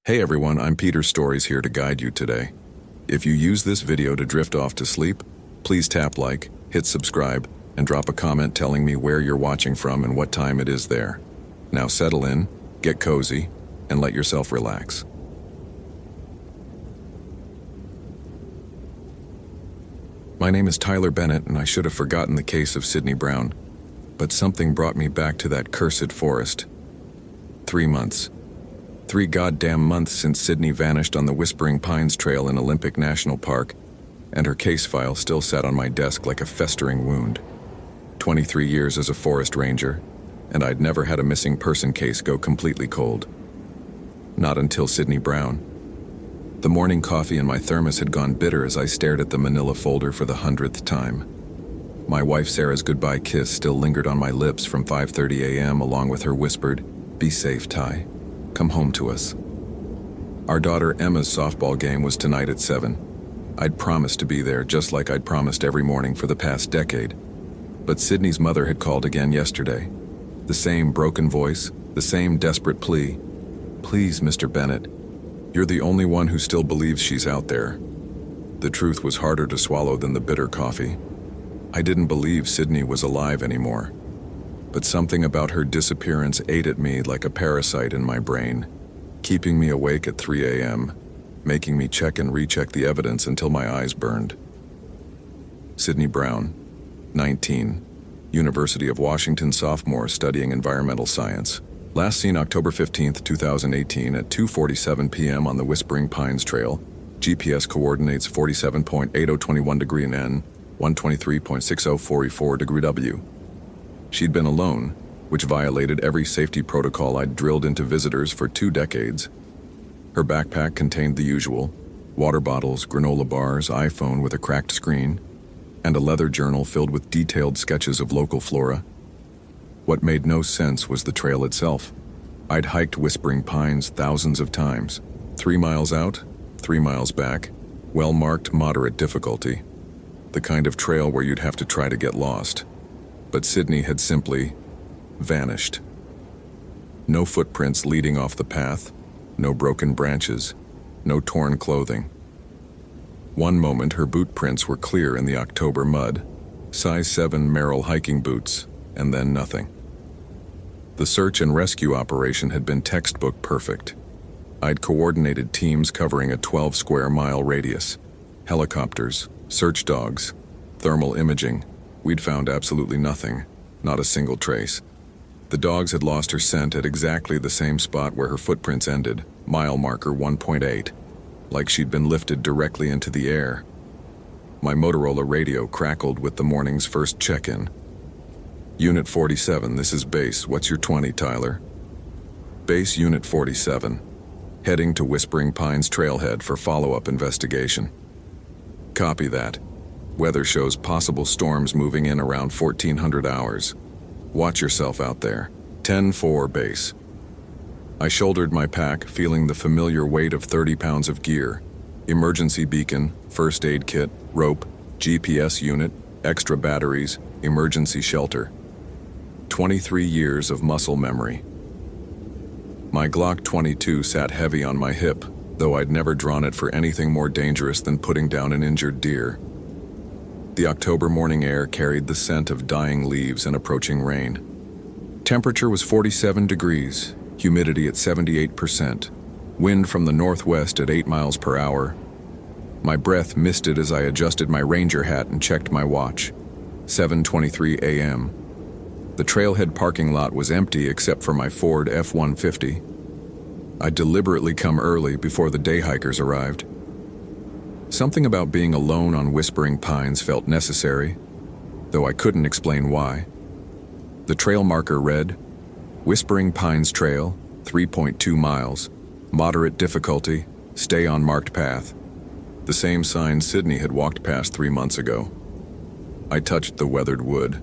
Hey everyone, I'm Peter Stories here to guide you today. If you use this video to drift off to sleep, please tap like, hit subscribe, and drop a comment telling me where you're watching from and what time it is there. Now settle in, get cozy, and let yourself relax. My name is Tyler Bennett, and I should have forgotten the case of Sydney Brown, but something brought me back to that cursed forest. 3 months. 3 goddamn months since Sydney vanished on the Whispering Pines Trail in Olympic National Park, and her case file still sat on my desk like a festering wound. 23 years as a forest ranger, and I'd never had a missing person case go completely cold. Not until Sydney Brown. The morning coffee in my thermos had gone bitter as I stared at the manila folder for the 100th time. My wife Sarah's goodbye kiss still lingered on my lips from 5:30 a.m. along with her whispered, "Be safe, Ty. Come home to us." Our daughter Emma's softball game was tonight at 7. I'd promised to be there just like I'd promised every morning for the past decade. But Sydney's mother had called again yesterday. The same broken voice, the same desperate plea. "Please, Mr. Bennett, you're the only one who still believes she's out there." The truth was harder to swallow than the bitter coffee. I didn't believe Sydney was alive anymore. But something about her disappearance ate at me like a parasite in my brain, keeping me awake at 3 a.m., making me check and recheck the evidence until my eyes burned. Sydney Brown, 19, University of Washington sophomore studying environmental science. Last seen October 15, 2018 at 2:47 p.m. on the Whispering Pines Trail. GPS coordinates 47.8021 degree N, 123.6044 degree W. She'd been alone, which violated every safety protocol I'd drilled into visitors for 2 decades. Her backpack contained the usual: water bottles, granola bars, iPhone with a cracked screen, and a leather journal filled with detailed sketches of local flora. What made no sense was the trail itself. I'd hiked Whispering Pines thousands of times. 3 miles out, 3 miles back, well-marked moderate difficulty. The kind of trail where you'd have to try to get lost. But Sydney had simply vanished. No footprints leading off the path, no broken branches, no torn clothing. One moment her boot prints were clear in the October mud, size 7 Merrell hiking boots, and then nothing. The search and rescue operation had been textbook perfect. I'd coordinated teams covering a 12 square mile radius. Helicopters, search dogs, thermal imaging. We'd found absolutely nothing, not a single trace. The dogs had lost her scent at exactly the same spot where her footprints ended, mile marker 1.8, like she'd been lifted directly into the air. My Motorola radio crackled with the morning's first check-in. "Unit 47, this is base. What's your 20, Tyler?" "Base Unit 47. Heading to Whispering Pines Trailhead for follow-up investigation." "Copy that. Weather shows possible storms moving in around 1400 hours. Watch yourself out there. 10-4 base." I shouldered my pack, feeling the familiar weight of 30 pounds of gear. Emergency beacon, first aid kit, rope, GPS unit, extra batteries, emergency shelter. 23 years of muscle memory. My Glock 22 sat heavy on my hip, though I'd never drawn it for anything more dangerous than putting down an injured deer. The October morning air carried the scent of dying leaves and approaching rain. Temperature was 47 degrees, humidity at 78%, wind from the northwest at 8 miles per hour. My breath misted as I adjusted my ranger hat and checked my watch. 7:23 a.m. The trailhead parking lot was empty except for my Ford F-150. I'd deliberately come early before the day hikers arrived. Something about being alone on Whispering Pines felt necessary, though I couldn't explain why. The trail marker read, "Whispering Pines Trail, 3.2 miles, moderate difficulty, stay on marked path." The same sign Sydney had walked past 3 months ago. I touched the weathered wood,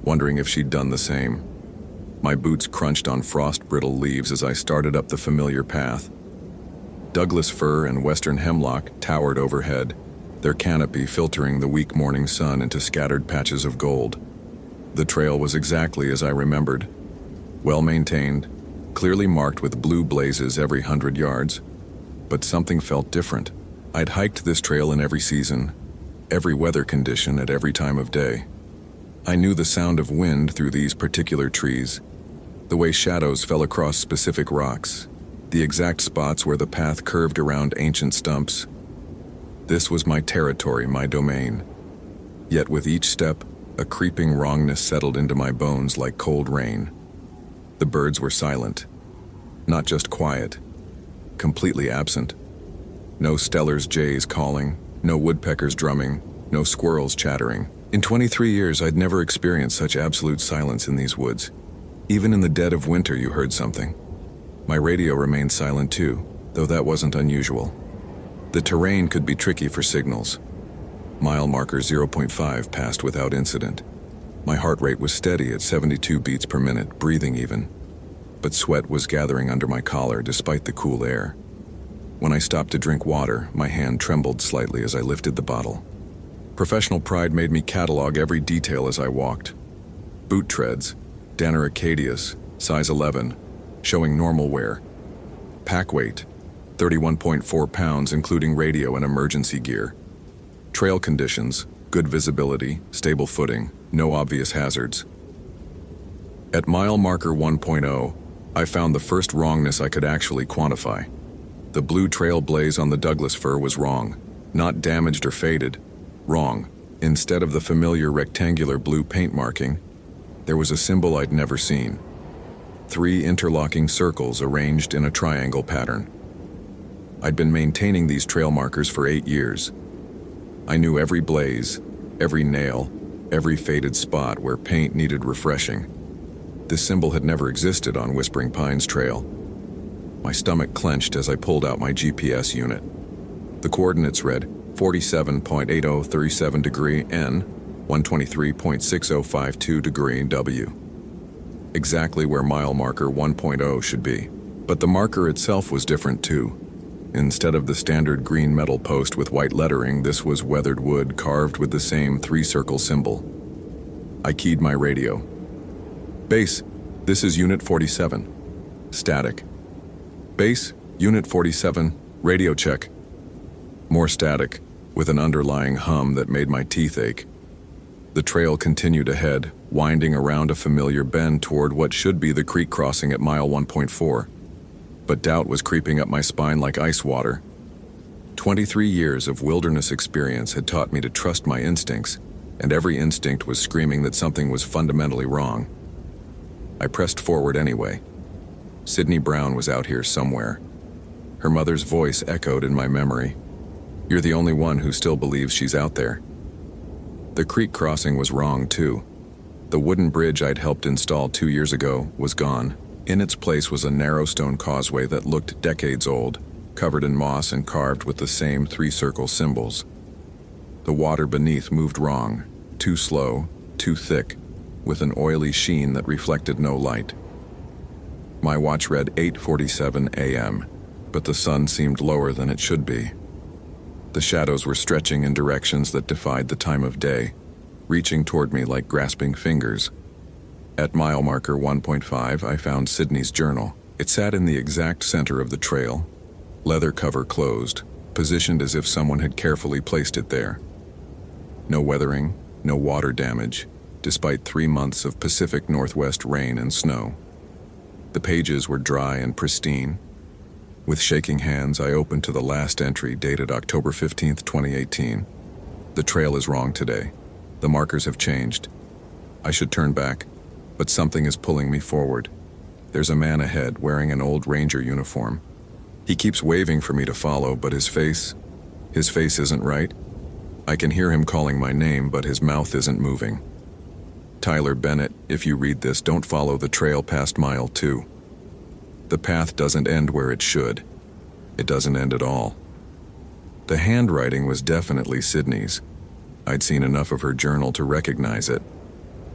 wondering if she'd done the same. My boots crunched on frost-brittle leaves as I started up the familiar path. Douglas fir and western hemlock towered overhead, their canopy filtering the weak morning sun into scattered patches of gold. The trail was exactly as I remembered. Well maintained, clearly marked with blue blazes every 100 yards, But something felt different. I'd hiked this trail in every season, every weather condition at every time of day. I knew the sound of wind through these particular trees, the way shadows fell across specific rocks, the exact spots where the path curved around ancient stumps. This was my territory, my domain. Yet with each step, a creeping wrongness settled into my bones like cold rain. The birds were silent, not just quiet, completely absent. No stellar's jays calling, no woodpeckers drumming, no squirrels chattering. In 23 years, I'd never experienced such absolute silence in these woods. Even in the dead of winter, you heard something. My radio remained silent too, though that wasn't unusual. The terrain could be tricky for signals. Mile marker 0.5 passed without incident. My heart rate was steady at 72 beats per minute, breathing even. But sweat was gathering under my collar despite the cool air. When I stopped to drink water, my hand trembled slightly as I lifted the bottle. Professional pride made me catalog every detail as I walked. Boot treads, Danner Acadius, size 11, showing normal wear. Pack weight, 31.4 pounds including radio and emergency gear. Trail conditions, good visibility, stable footing, no obvious hazards. At mile marker 1.0, I found the first wrongness I could actually quantify. The blue trail blaze on the Douglas fir was wrong, not damaged or faded, wrong. Instead of the familiar rectangular blue paint marking, there was a symbol I'd never seen. 3 interlocking circles arranged in a triangle pattern. I'd been maintaining these trail markers for 8 years. I knew every blaze, every nail, every faded spot where paint needed refreshing. This symbol had never existed on Whispering Pines Trail. My stomach clenched as I pulled out my GPS unit. The coordinates read 47.8037 degree N, 123.6052 degree W. Exactly where mile marker 1.0 should be. But the marker itself was different too. Instead of the standard green metal post with white lettering, this was weathered wood carved with the same 3-circle symbol. I keyed my radio. Base, this is Unit 47. Static. Base, Unit 47, radio check. More static, with an underlying hum that made my teeth ache. The trail continued ahead, winding around a familiar bend toward what should be the creek crossing at mile 1.4. But doubt was creeping up my spine like ice water. 23 years of wilderness experience had taught me to trust my instincts, and every instinct was screaming that something was fundamentally wrong. I pressed forward anyway. Sydney Brown was out here somewhere. Her mother's voice echoed in my memory. You're the only one who still believes she's out there. The creek crossing was wrong too. The wooden bridge I'd helped install 2 years ago was gone. In its place was a narrow stone causeway that looked decades old, covered in moss and carved with the same 3-circle symbols. The water beneath moved wrong, too slow, too thick, with an oily sheen that reflected no light. My watch read 8:47 a.m., but the sun seemed lower than it should be. The shadows were stretching in directions that defied the time of day, reaching toward me like grasping fingers. At mile marker 1.5, I found Sydney's journal. It sat in the exact center of the trail, leather cover closed, positioned as if someone had carefully placed it there. No weathering, no water damage, despite 3 months of Pacific Northwest rain and snow. The pages were dry and pristine. With shaking hands, I opened to the last entry dated October 15, 2018. The trail is wrong today. The markers have changed. I should turn back, but something is pulling me forward. There's a man ahead wearing an old ranger uniform. He keeps waving for me to follow, but his face isn't right. I can hear him calling my name, but his mouth isn't moving. Tyler Bennett, if you read this, don't follow the trail past mile 2. The path doesn't end where it should. It doesn't end at all. The handwriting was definitely Sydney's. I'd seen enough of her journal to recognize it.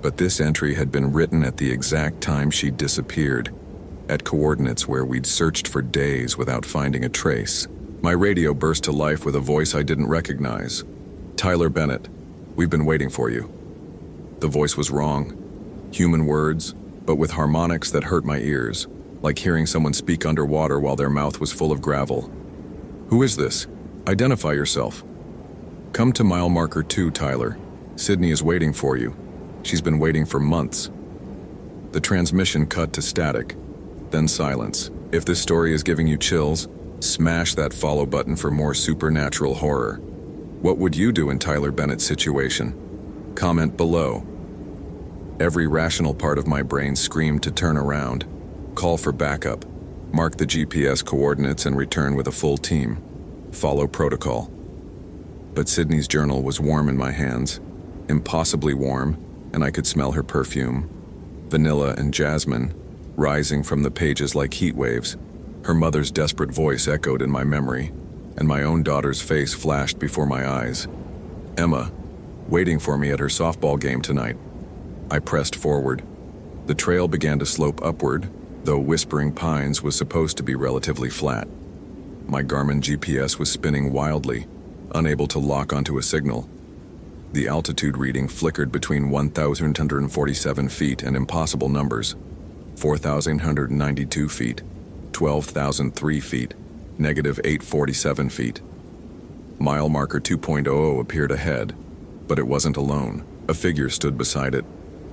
But this entry had been written at the exact time she'd disappeared, at coordinates where we'd searched for days without finding a trace. My radio burst to life with a voice I didn't recognize. Tyler Bennett, we've been waiting for you. The voice was wrong. Human words, but with harmonics that hurt my ears, like hearing someone speak underwater while their mouth was full of gravel. Who is this? Identify yourself. Come to mile marker 2, Tyler. Sydney is waiting for you. She's been waiting for months. The transmission cut to static, then silence. If this story is giving you chills, smash that follow button for more supernatural horror. What would you do in Tyler Bennett's situation? Comment below. Every rational part of my brain screamed to turn around, call for backup, mark the GPS coordinates and return with a full team. Follow protocol. But Sydney's journal was warm in my hands, impossibly warm, and I could smell her perfume, vanilla and jasmine, rising from the pages like heat waves. Her mother's desperate voice echoed in my memory, and my own daughter's face flashed before my eyes. Emma, waiting for me at her softball game tonight. I pressed forward. The trail began to slope upward, though Whispering Pines was supposed to be relatively flat. My Garmin GPS was spinning wildly, unable to lock onto a signal. The altitude reading flickered between 1,147 feet and impossible numbers: 4,192 feet, 12,003 feet, negative 847 feet. Mile marker 2.00 appeared ahead, but it wasn't alone. A figure stood beside it,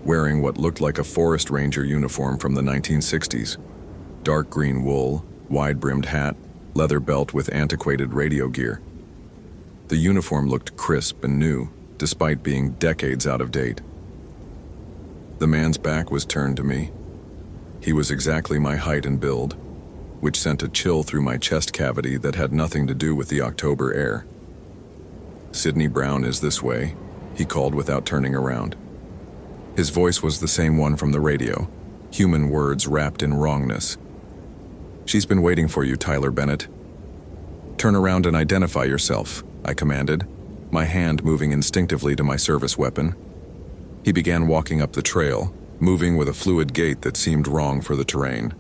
wearing what looked like a forest ranger uniform from the 1960s. Dark green wool, wide-brimmed hat, leather belt with antiquated radio gear. The uniform looked crisp and new, despite being decades out of date. The man's back was turned to me. He was exactly my height and build, which sent a chill through my chest cavity that had nothing to do with the October air. "Sydney Brown is this way," he called without turning around. His voice was the same one from the radio, human words wrapped in wrongness. "She's been waiting for you, Tyler Bennett." "Turn around and identify yourself," I commanded, my hand moving instinctively to my service weapon. He began walking up the trail, moving with a fluid gait that seemed wrong for the terrain.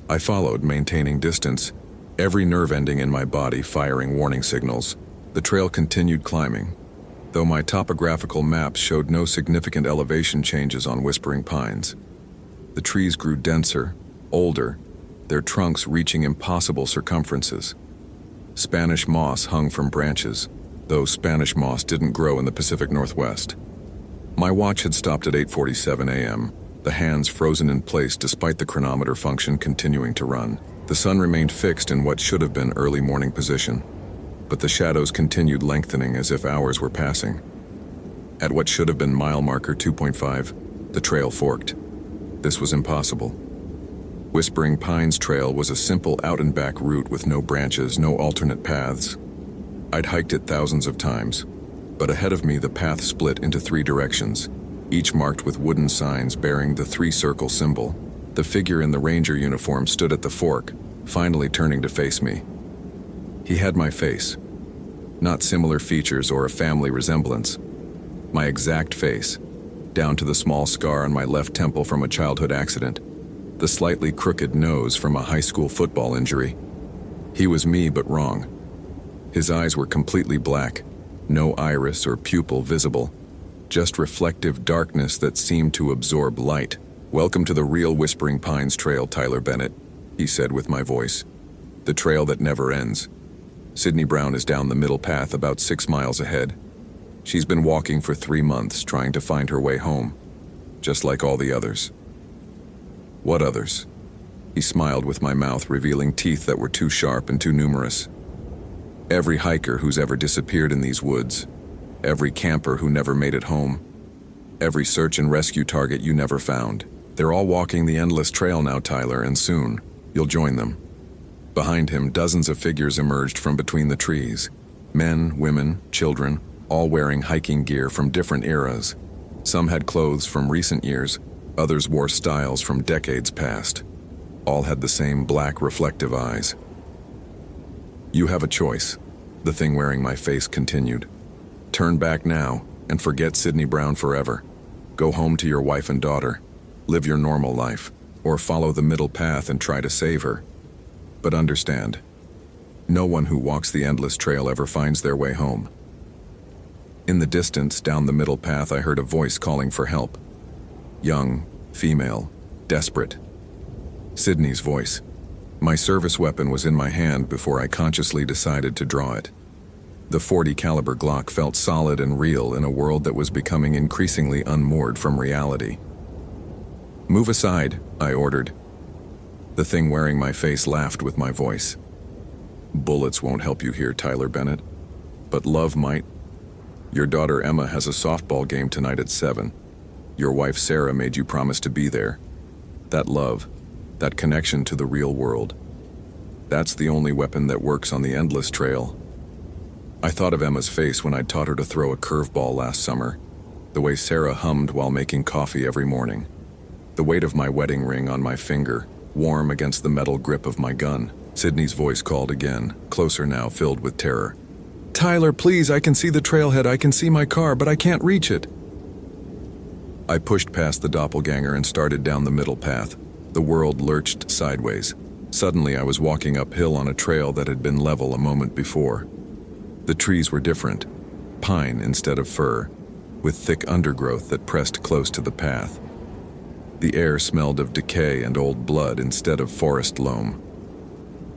I followed, maintaining distance, every nerve ending in my body firing warning signals. The trail continued climbing, though my topographical maps showed no significant elevation changes on Whispering Pines. The trees grew denser, older, their trunks reaching impossible circumferences. Spanish moss hung from branches, though Spanish moss didn't grow in the Pacific Northwest. My watch had stopped at 8:47 a.m., the hands frozen in place despite the chronometer function continuing to run. The sun remained fixed in what should have been early morning position, but the shadows continued lengthening as if hours were passing. At what should have been mile marker 2.5, the trail forked. This was impossible. Whispering Pines Trail was a simple out-and-back route with no branches, no alternate paths. I'd hiked it thousands of times, but ahead of me the path split into 3 directions, each marked with wooden signs bearing the 3-circle symbol. The figure in the ranger uniform stood at the fork, finally turning to face me. He had my face. Not similar features or a family resemblance. My exact face, down to the small scar on my left temple from a childhood accident, the slightly crooked nose from a high school football injury. He was me, but wrong. His eyes were completely black, no iris or pupil visible, just reflective darkness that seemed to absorb light. "Welcome to the real Whispering Pines Trail, Tyler Bennett," he said with my voice. "The trail that never ends. Sydney Brown is down the middle path about 6 miles ahead. She's been walking for 3 months trying to find her way home, just like all the others." "What others?" He smiled with my mouth revealing teeth that were too sharp and too numerous. "Every hiker who's ever disappeared in these woods, every camper who never made it home, every search and rescue target you never found. They're all walking the endless trail now, Tyler, and soon you'll join them." Behind him, dozens of figures emerged from between the trees. Men, women, children, all wearing hiking gear from different eras. Some had clothes from recent years, others wore styles from decades past. All had the same black reflective eyes. "You have a choice," the thing wearing my face continued. "Turn back now and forget Sydney Brown forever. Go home to your wife and daughter, live your normal life, or follow the middle path and try to save her. But understand, no one who walks the endless trail ever finds their way home." In the distance, down the middle path, I heard a voice calling for help. Young, female, desperate. Sydney's voice. My service weapon was in my hand before I consciously decided to draw it. The .40 caliber Glock felt solid and real in a world that was becoming increasingly unmoored from reality. "Move aside," I ordered. The thing wearing my face laughed with my voice. "Bullets won't help you here, Tyler Bennett. But love might. Your daughter Emma has a softball game tonight at 7. Your wife Sarah made you promise to be there. That love, that connection to the real world, that's the only weapon that works on the endless trail." I thought of Emma's face when I'd taught her to throw a curveball last summer, the way Sarah hummed while making coffee every morning, the weight of my wedding ring on my finger, warm against the metal grip of my gun. Sydney's voice called again, closer now, filled with terror. "Tyler, please, I can see the trailhead, I can see my car, but I can't reach it." I pushed past the doppelganger and started down the middle path. The world lurched sideways. Suddenly I was walking uphill on a trail that had been level a moment before. The trees were different, pine instead of fir, with thick undergrowth that pressed close to the path. The air smelled of decay and old blood instead of forest loam.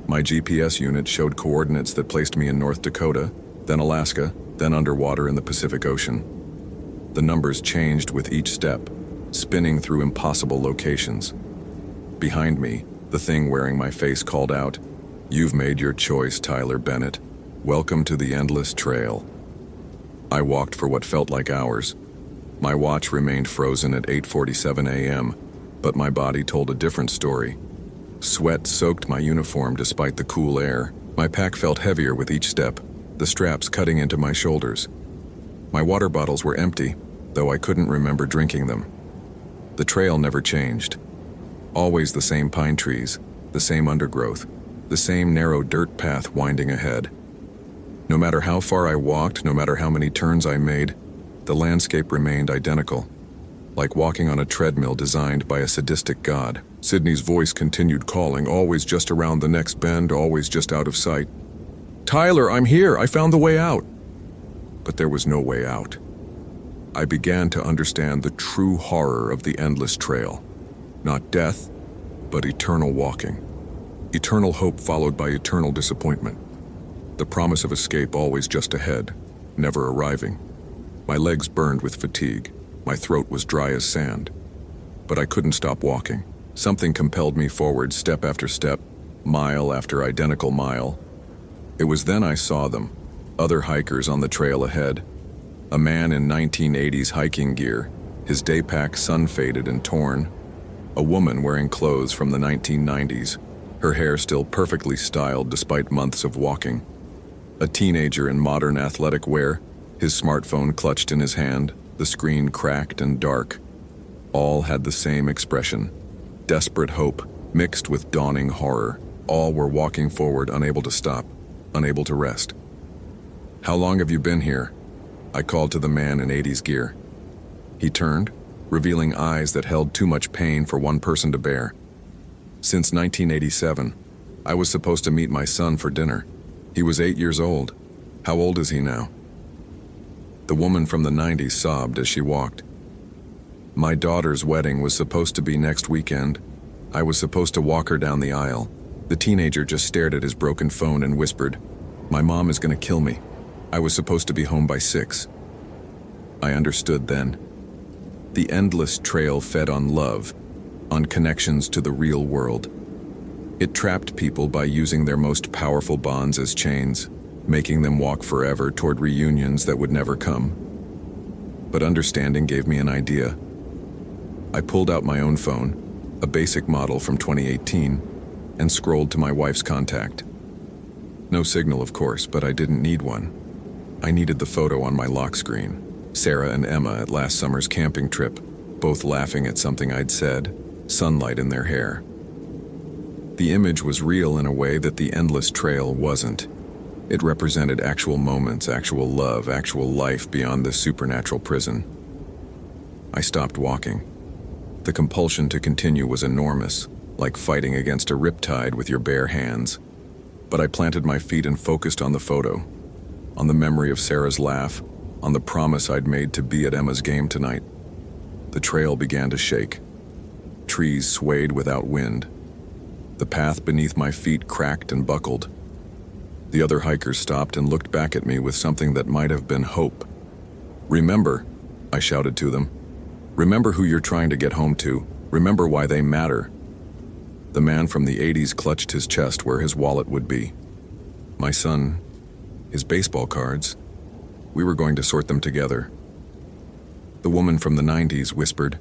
My GPS unit showed coordinates that placed me in North Dakota, then Alaska, then underwater in the Pacific Ocean. The numbers changed with each step, spinning through impossible locations. Behind me, the thing wearing my face called out, "You've made your choice, Tyler Bennett. Welcome to the endless trail." I walked for what felt like hours. My watch remained frozen at 8:47 a.m., but my body told a different story. Sweat soaked my uniform despite the cool air. My pack felt heavier with each step, the straps cutting into my shoulders. My water bottles were empty, though I couldn't remember drinking them. The trail never changed. Always the same pine trees, the same undergrowth, the same narrow dirt path winding ahead. No matter how far I walked, no matter how many turns I made, the landscape remained identical, like walking on a treadmill designed by a sadistic god. Sydney's voice continued calling, always just around the next bend, always just out of sight. "Tyler, I'm here, I found the way out." But there was no way out. I began to understand the true horror of the endless trail. Not death, but eternal walking. Eternal hope followed by eternal disappointment. The promise of escape always just ahead, never arriving. My legs burned with fatigue. My throat was dry as sand. But I couldn't stop walking. Something compelled me forward step after step, mile after identical mile. It was then I saw them, other hikers on the trail ahead. A man in 1980s hiking gear, his day pack sun-faded and torn. A woman wearing clothes from the 1990s, her hair still perfectly styled despite months of walking. A teenager in modern athletic wear, his smartphone clutched in his hand, the screen cracked and dark. All had the same expression, desperate hope mixed with dawning horror. All were walking forward, unable to stop, unable to rest. "How long have you been here?" I called to the man in 80s gear. He turned, revealing eyes that held too much pain for one person to bear. "Since 1987. I was supposed to meet my son for dinner. He was 8 years old. How old is he now?" The woman from the 90s sobbed as she walked. "My daughter's wedding was supposed to be next weekend. I was supposed to walk her down the aisle." The teenager just stared at his broken phone and whispered, "My mom is going to kill me. I was supposed to be home by 6. I understood then. The endless trail fed on love, on connections to the real world. It trapped people by using their most powerful bonds as chains, making them walk forever toward reunions that would never come. But understanding gave me an idea. I pulled out my own phone, a basic model from 2018, and scrolled to my wife's contact. No signal, of course, but I didn't need one. I needed the photo on my lock screen. Sarah and Emma at last summer's camping trip, both laughing at something I'd said, sunlight in their hair. The image was real in a way that the endless trail wasn't. It represented actual moments, actual love, actual life beyond this supernatural prison. I stopped walking. The compulsion to continue was enormous, like fighting against a riptide with your bare hands. But I planted my feet and focused on the photo, on the memory of Sarah's laugh, on the promise I'd made to be at Emma's game tonight. The trail began to shake. Trees swayed without wind. The path beneath my feet cracked and buckled. The other hikers stopped and looked back at me with something that might have been hope. "Remember," I shouted to them. "Remember who you're trying to get home to. Remember why they matter." The man from the 80s clutched his chest where his wallet would be. My son, his baseball cards, we were going to sort them together. The woman from the 90s whispered,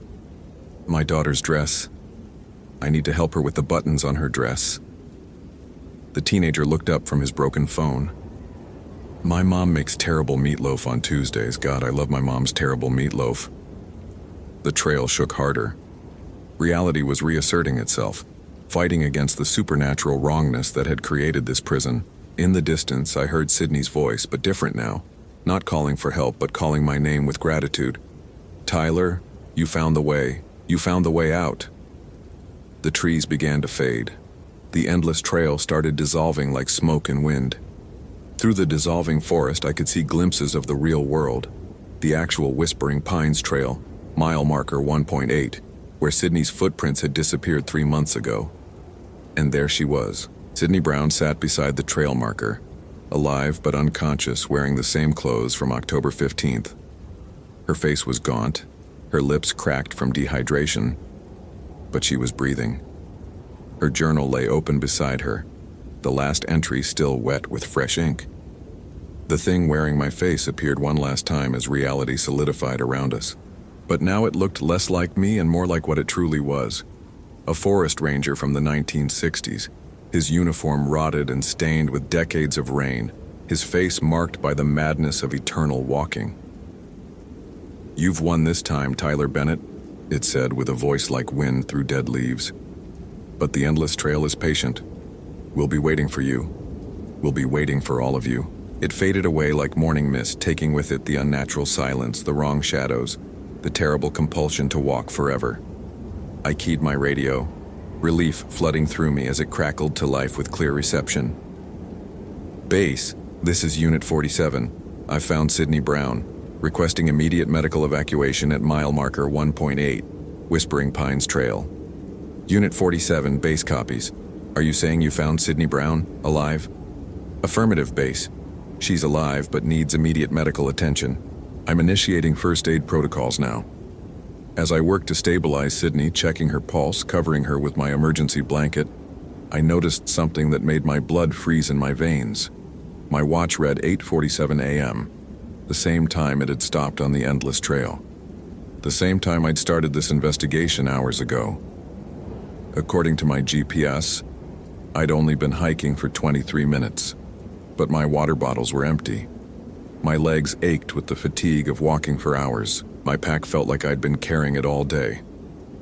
"My daughter's dress. I need to help her with the buttons on her dress." The teenager looked up from his broken phone. "My mom makes terrible meatloaf on Tuesdays. God, I love my mom's terrible meatloaf." The trail shook harder. Reality was reasserting itself, fighting against the supernatural wrongness that had created this prison. In the distance, I heard Sydney's voice, but different now. Not calling for help, but calling my name with gratitude. "Tyler, you found the way. You found the way out." The trees began to fade. The endless trail started dissolving like smoke and wind. Through the dissolving forest, I could see glimpses of the real world. The actual Whispering Pines Trail, mile marker 1.8, where Sydney's footprints had disappeared 3 months ago. And there she was. Sydney Brown sat beside the trail marker, alive but unconscious, wearing the same clothes from October 15th. Her face was gaunt, her lips cracked from dehydration, but she was breathing. Her journal lay open beside her, the last entry still wet with fresh ink. The thing wearing my face appeared one last time as reality solidified around us. But now it looked less like me and more like what it truly was. A forest ranger from the 1960s, his uniform rotted and stained with decades of rain, his face marked by the madness of eternal walking. "You've won this time, Tyler Bennett," it said with a voice like wind through dead leaves. "But the endless trail is patient. We'll be waiting for you. We'll be waiting for all of you." It faded away like morning mist, taking with it the unnatural silence, the wrong shadows, the terrible compulsion to walk forever. I keyed my radio, relief flooding through me as it crackled to life with clear reception. "Base, this is Unit 47. I've found Sydney Brown, requesting immediate medical evacuation at mile marker 1.8, Whispering Pines Trail." "Unit 47, base copies. Are you saying you found Sydney Brown, alive?" "Affirmative, base. She's alive but needs immediate medical attention. I'm initiating first aid protocols now." As I worked to stabilize Sydney, checking her pulse, covering her with my emergency blanket, I noticed something that made my blood freeze in my veins. My watch read 8:47 a.m., the same time it had stopped on the endless trail. The same time I'd started this investigation hours ago. According to my GPS, I'd only been hiking for 23 minutes, but my water bottles were empty. My legs ached with the fatigue of walking for hours. My pack felt like I'd been carrying it all day.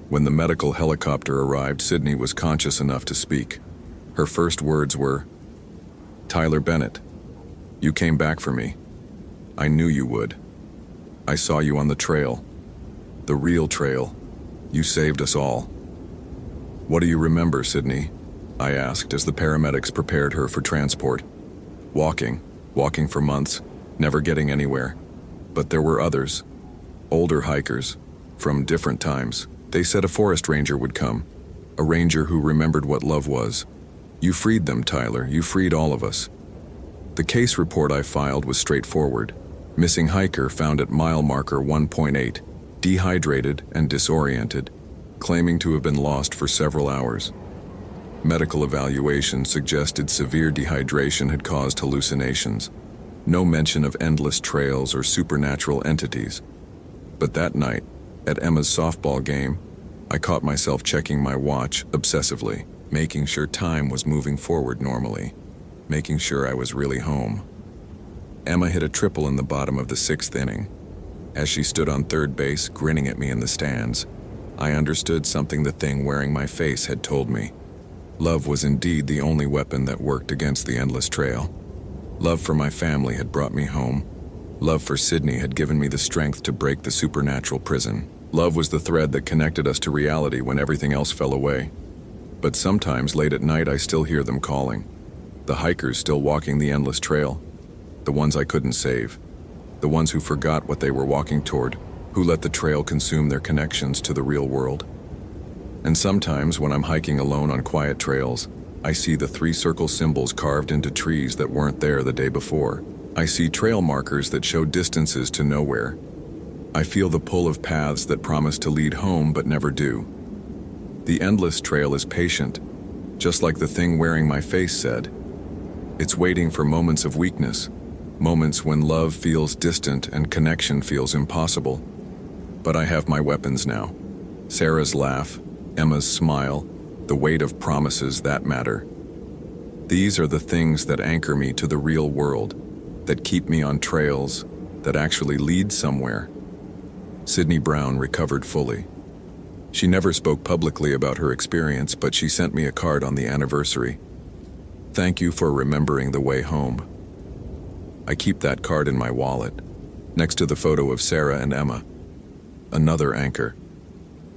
When the medical helicopter arrived, Sydney was conscious enough to speak. Her first words were, "Tyler Bennett, you came back for me. I knew you would. I saw you on the trail. The real trail. You saved us all." "What do you remember, Sydney?" I asked as the paramedics prepared her for transport. Walking for months, never getting anywhere. But there were others, older hikers, from different times. They said a forest ranger would come, a ranger who remembered what love was. You freed them, Tyler. You freed all of us. The case report I filed was straightforward. Missing hiker found at mile marker 1.8, dehydrated and disoriented, claiming to have been lost for several hours. Medical evaluation suggested severe dehydration had caused hallucinations. No mention of endless trails or supernatural entities. But that night, at Emma's softball game, I caught myself checking my watch obsessively, making sure time was moving forward normally, making sure I was really home. Emma hit a triple in the bottom of the 6th inning. As she stood on third base, grinning at me in the stands, I understood something the thing wearing my face had told me. Love was indeed the only weapon that worked against the endless trail. Love for my family had brought me home. Love for Sydney had given me the strength to break the supernatural prison. Love was the thread that connected us to reality when everything else fell away. But sometimes late at night I still hear them calling. The hikers still walking the endless trail. The ones I couldn't save. The ones who forgot what they were walking toward, who let the trail consume their connections to the real world. And sometimes when I'm hiking alone on quiet trails, I see the 3-circle symbols carved into trees that weren't there the day before. I see trail markers that show distances to nowhere. I feel the pull of paths that promise to lead home but never do. The endless trail is patient, just like the thing wearing my face said. It's waiting for moments of weakness, moments when love feels distant and connection feels impossible. But I have my weapons now. Sarah's laugh, Emma's smile, the weight of promises that matter. These are the things that anchor me to the real world, that keep me on trails, that actually lead somewhere. Sydney Brown recovered fully. She never spoke publicly about her experience, but she sent me a card on the anniversary. Thank you for remembering the way home. I keep that card in my wallet, next to the photo of Sarah and Emma. Another anchor,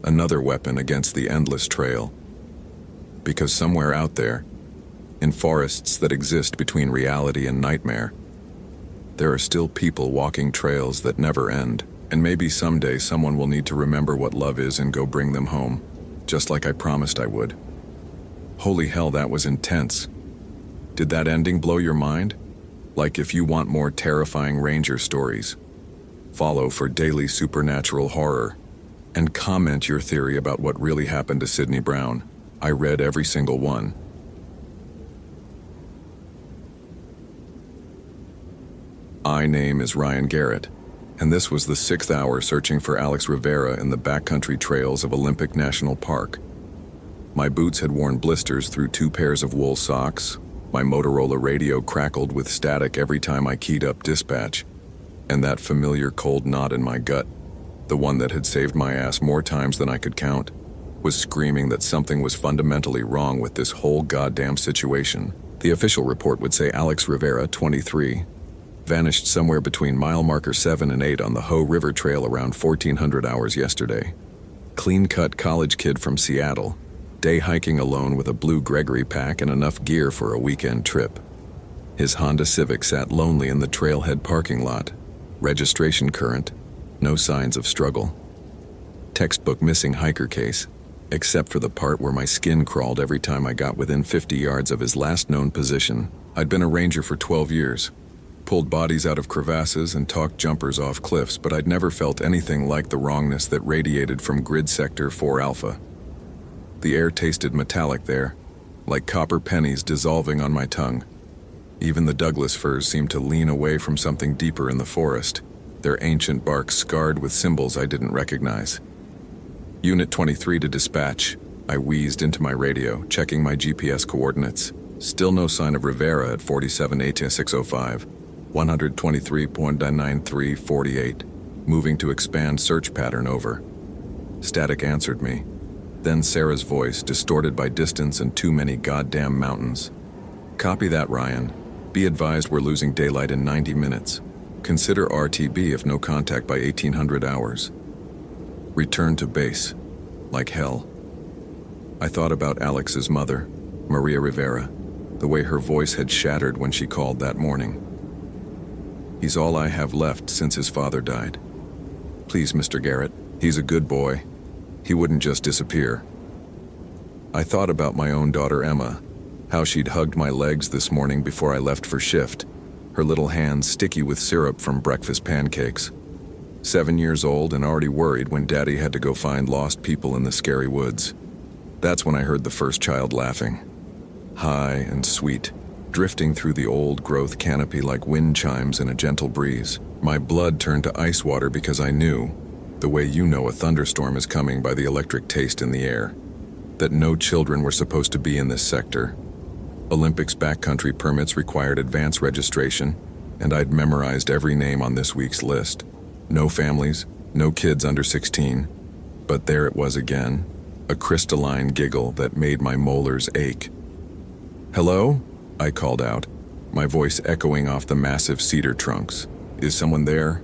another weapon against the endless trail. Because somewhere out there, in forests that exist between reality and nightmare, there are still people walking trails that never end. And maybe someday someone will need to remember what love is and go bring them home, just like I promised I would. Holy hell, that was intense. Did that ending blow your mind? Like, if you want more terrifying ranger stories, follow for daily supernatural horror, and comment your theory about what really happened to Sydney Brown. I read every single one. My name is Ryan Garrett, and this was the 6th hour searching for Alex Rivera in the backcountry trails of Olympic National Park. My boots had worn blisters through 2 pairs of wool socks. My Motorola radio crackled with static every time I keyed up dispatch. And that familiar cold knot in my gut, the one that had saved my ass more times than I could count, was screaming that something was fundamentally wrong with this whole goddamn situation. The official report would say Alex Rivera, 23, vanished somewhere between mile marker 7 and 8 on the Hoh River Trail around 1400 hours yesterday. Clean-cut college kid from Seattle, day hiking alone with a blue Gregory pack and enough gear for a weekend trip. His Honda Civic sat lonely in the trailhead parking lot. Registration current, no signs of struggle. Textbook missing hiker case, except for the part where my skin crawled every time I got within 50 yards of his last known position. I'd been a ranger for 12 years. Pulled bodies out of crevasses and talked jumpers off cliffs, but I'd never felt anything like the wrongness that radiated from Grid Sector 4 Alpha. The air tasted metallic there, like copper pennies dissolving on my tongue. Even the Douglas firs seemed to lean away from something deeper in the forest, their ancient bark scarred with symbols I didn't recognize. Unit 23 to dispatch. I wheezed into my radio, checking my GPS coordinates. Still no sign of Rivera at 478605. 123.9348, moving to expand search pattern over. Static answered me. Then Sarah's voice, distorted by distance and too many goddamn mountains. Copy that, Ryan. Be advised we're losing daylight in 90 minutes. Consider RTB if no contact by 1800 hours. Return to base. Like hell. I thought about Alex's mother, Maria Rivera, the way her voice had shattered when she called that morning. He's all I have left since his father died. Please, Mr. Garrett, he's a good boy. He wouldn't just disappear. I thought about my own daughter Emma, how she'd hugged my legs this morning before I left for shift, her little hands sticky with syrup from breakfast pancakes. 7 years old and already worried when Daddy had to go find lost people in the scary woods. That's when I heard the first child laughing. High and sweet, drifting through the old growth canopy like wind chimes in a gentle breeze. My blood turned to ice water because I knew, the way you know a thunderstorm is coming by the electric taste in the air, that no children were supposed to be in this sector. Olympics backcountry permits required advance registration, and I'd memorized every name on this week's list. No families, no kids under 16. But there it was again, a crystalline giggle that made my molars ache. "Hello?" I called out, my voice echoing off the massive cedar trunks. "Is someone there?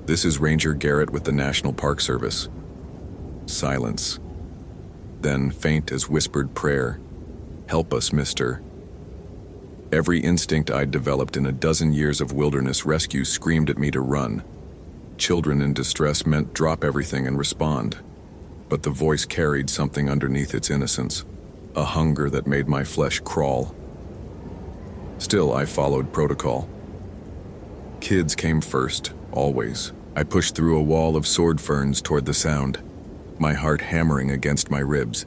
This is Ranger Garrett with the National Park Service." Silence. Then faint as whispered prayer. "Help us, mister." Every instinct I'd developed in a dozen years of wilderness rescue screamed at me to run. Children in distress meant drop everything and respond. but the voice carried something underneath its innocence, a hunger that made my flesh crawl. Still, I followed protocol. Kids came first, always. I pushed through a wall of sword ferns toward the sound, my heart hammering against my ribs.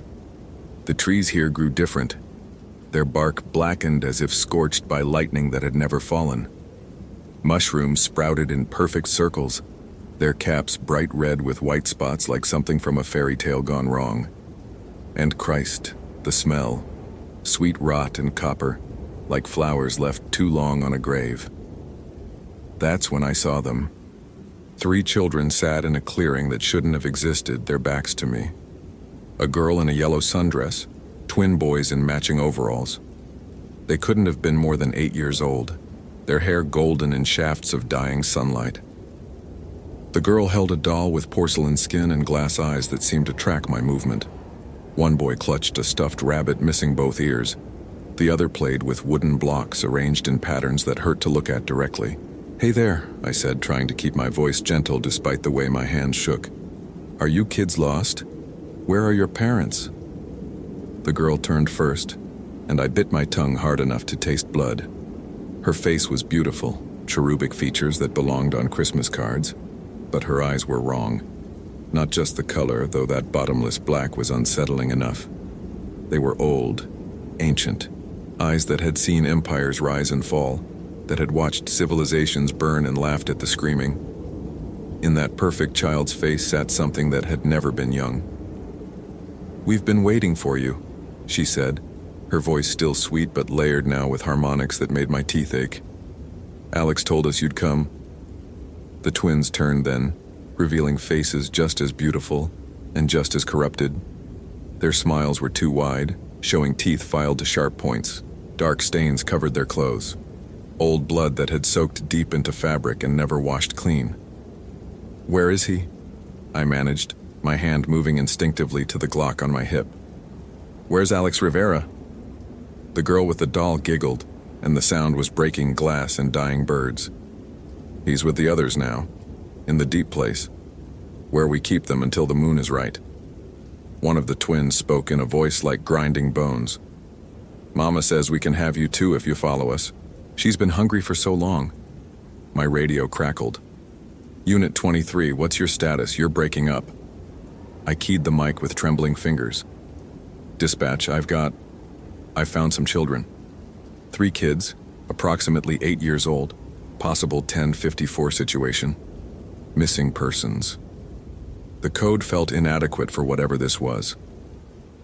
The trees here grew different, their bark blackened as if scorched by lightning that had never fallen. Mushrooms sprouted in perfect circles, their caps bright red with white spots like something from a fairy tale gone wrong. And Christ, the smell, sweet rot and copper, like flowers left too long on a grave. That's when I saw them. 3 children sat in a clearing that shouldn't have existed, their backs to me. A girl in a yellow sundress, twin boys in matching overalls. They couldn't have been more than 8 years old, their hair golden in shafts of dying sunlight. The girl held a doll with porcelain skin and glass eyes that seemed to track my movement. One boy clutched a stuffed rabbit missing both ears. The other played with wooden blocks arranged in patterns that hurt to look at directly. "Hey there," I said, trying to keep my voice gentle despite the way my hands shook. "Are you kids lost? Where are your parents?" The girl turned first, and I bit my tongue hard enough to taste blood. Her face was beautiful, cherubic features that belonged on Christmas cards, but her eyes were wrong. Not just the color, though that bottomless black was unsettling enough. They were old, ancient, eyes that had seen empires rise and fall, that had watched civilizations burn and laughed at the screaming. In that perfect child's face sat something that had never been young. "We've been waiting for you," she said, her voice still sweet but layered now with harmonics that made my teeth ache. "Alex told us you'd come." The twins turned then, revealing faces just as beautiful and just as corrupted. Their smiles were too wide, showing teeth filed to sharp points. Dark stains covered their clothes. Old blood that had soaked deep into fabric and never washed clean. "Where is he?" I managed, my hand moving instinctively to the Glock on my hip. "Where's Alex Rivera?" The girl with the doll giggled, and the sound was breaking glass and dying birds. "He's with the others now, in the deep place, where we keep them until the moon is right." One of the twins spoke in a voice like grinding bones. "Mama says we can have you too if you follow us. She's been hungry for so long." My radio crackled. "Unit 23, what's your status? You're breaking up." I keyed the mic with trembling fingers. "Dispatch, I found some children. 3 kids, approximately 8 years old, possible 1054 situation. Missing persons." The code felt inadequate for whatever this was.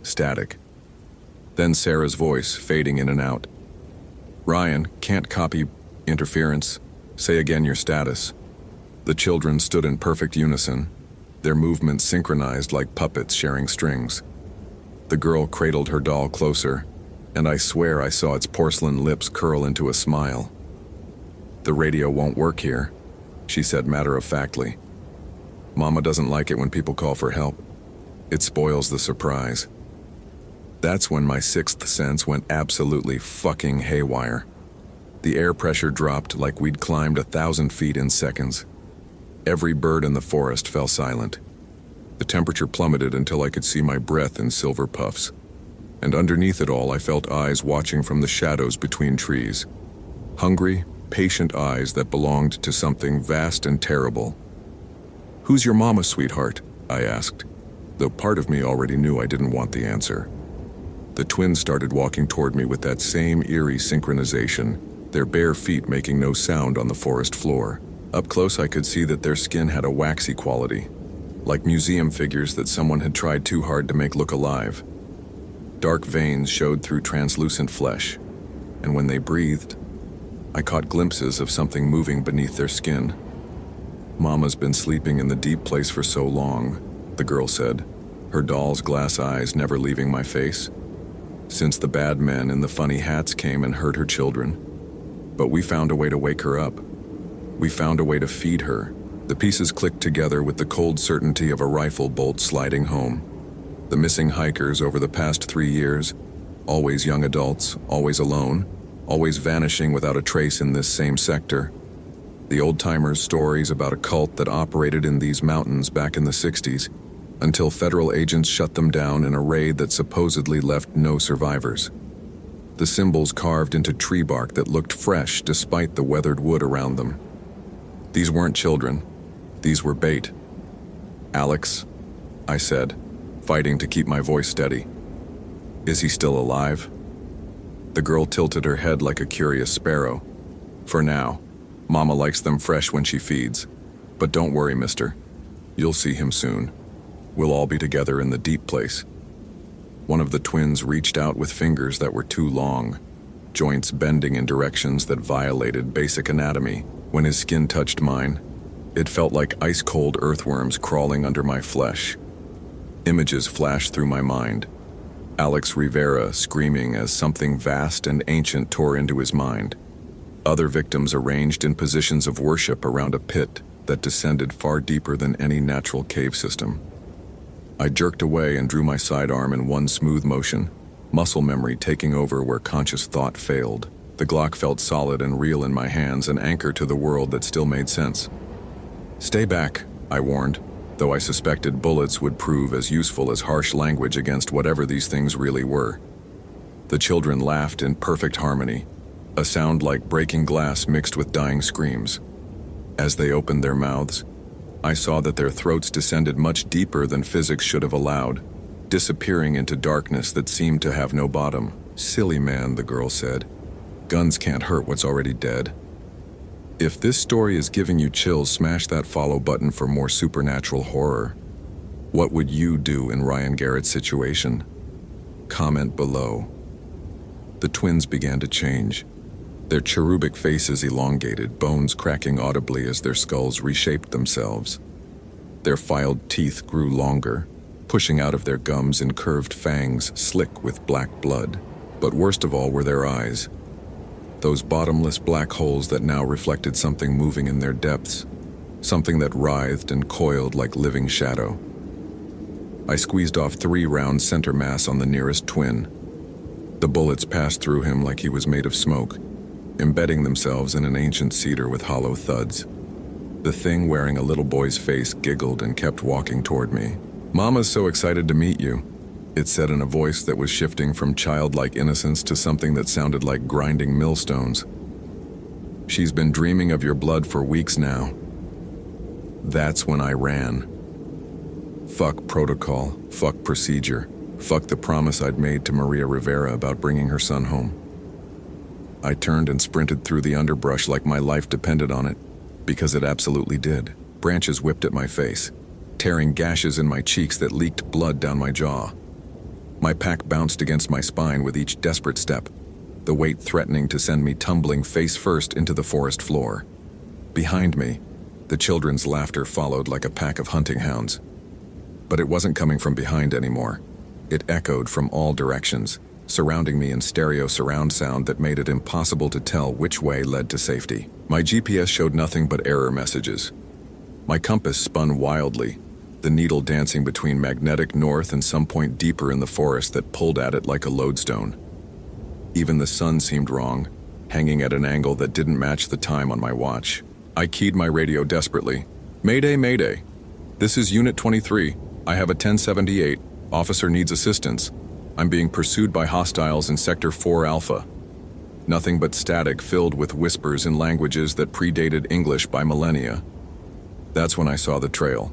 Static. Then Sarah's voice, fading in and out. "Ryan, can't copy. Interference. Say again your status." The children stood in perfect unison, their movements synchronized like puppets sharing strings. The girl cradled her doll closer, and I swear I saw its porcelain lips curl into a smile. "The radio won't work here," she said matter-of-factly. "Mama doesn't like it when people call for help. It spoils the surprise." That's when my 6th sense went absolutely fucking haywire. The air pressure dropped like we'd climbed 1,000 feet in seconds. Every bird in the forest fell silent. The temperature plummeted until I could see my breath in silver puffs. And underneath it all, I felt eyes watching from the shadows between trees. Hungry, patient eyes that belonged to something vast and terrible. "Who's your mama, sweetheart?" I asked, though part of me already knew I didn't want the answer. The twins started walking toward me with that same eerie synchronization, their bare feet making no sound on the forest floor. Up close I could see that their skin had a waxy quality, like museum figures that someone had tried too hard to make look alive. Dark veins showed through translucent flesh, and when they breathed, I caught glimpses of something moving beneath their skin. "Mama's been sleeping in the deep place for so long," the girl said, her doll's glass eyes never leaving my face. "Since the bad men in the funny hats came and hurt her children. But we found a way to wake her up. We found a way to feed her." The pieces clicked together with the cold certainty of a rifle bolt sliding home. The missing hikers over the past 3 years, always young adults, always alone, always vanishing without a trace in this same sector. The old-timers' stories about a cult that operated in these mountains back in the 60s, until federal agents shut them down in a raid that supposedly left no survivors. The symbols carved into tree bark that looked fresh despite the weathered wood around them. These weren't children. These were bait. "Alex," I said, fighting to keep my voice steady. "Is he still alive?" The girl tilted her head like a curious sparrow. "For now. Mama likes them fresh when she feeds. But don't worry, mister. You'll see him soon. We'll all be together in the deep place." One of the twins reached out with fingers that were too long, joints bending in directions that violated basic anatomy. When his skin touched mine, it felt like ice-cold earthworms crawling under my flesh. Images flashed through my mind. Alex Rivera screaming as something vast and ancient tore into his mind. Other victims arranged in positions of worship around a pit that descended far deeper than any natural cave system. I jerked away and drew my sidearm in one smooth motion, muscle memory taking over where conscious thought failed. The Glock felt solid and real in my hands, an anchor to the world that still made sense. "Stay back," I warned, though I suspected bullets would prove as useful as harsh language against whatever these things really were. The children laughed in perfect harmony, a sound like breaking glass mixed with dying screams. As they opened their mouths, I saw that their throats descended much deeper than physics should have allowed, disappearing into darkness that seemed to have no bottom. "Silly man," the girl said. "Guns can't hurt what's already dead." If this story is giving you chills, smash that follow button for more supernatural horror. What would you do in Ryan Garrett's situation? Comment below. The twins began to change. Their cherubic faces elongated, bones cracking audibly as their skulls reshaped themselves. Their filed teeth grew longer, pushing out of their gums in curved fangs slick with black blood. But worst of all were their eyes. Those bottomless black holes that now reflected something moving in their depths, something that writhed and coiled like living shadow. I squeezed off 3 rounds center mass on the nearest twin. The bullets passed through him like he was made of smoke, embedding themselves in an ancient cedar with hollow thuds. The thing wearing a little boy's face giggled and kept walking toward me. "Mama's so excited to meet you," it said in a voice that was shifting from childlike innocence to something that sounded like grinding millstones. "She's been dreaming of your blood for weeks now." That's when I ran. Fuck protocol, fuck procedure, fuck the promise I'd made to Maria Rivera about bringing her son home. I turned and sprinted through the underbrush like my life depended on it, because it absolutely did. Branches whipped at my face, tearing gashes in my cheeks that leaked blood down my jaw. My pack bounced against my spine with each desperate step, the weight threatening to send me tumbling face first into the forest floor. Behind me, the children's laughter followed like a pack of hunting hounds. But it wasn't coming from behind anymore. It echoed from all directions, surrounding me in stereo surround sound that made it impossible to tell which way led to safety. My GPS showed nothing but error messages. My compass spun wildly, the needle dancing between magnetic north and some point deeper in the forest that pulled at it like a lodestone. Even the sun seemed wrong, hanging at an angle that didn't match the time on my watch. I keyed my radio desperately. "Mayday, mayday. This is Unit 23. I have a 1078. Officer needs assistance. I'm being pursued by hostiles in Sector 4 Alpha." Nothing but static filled with whispers in languages that predated English by millennia. That's when I saw the trail.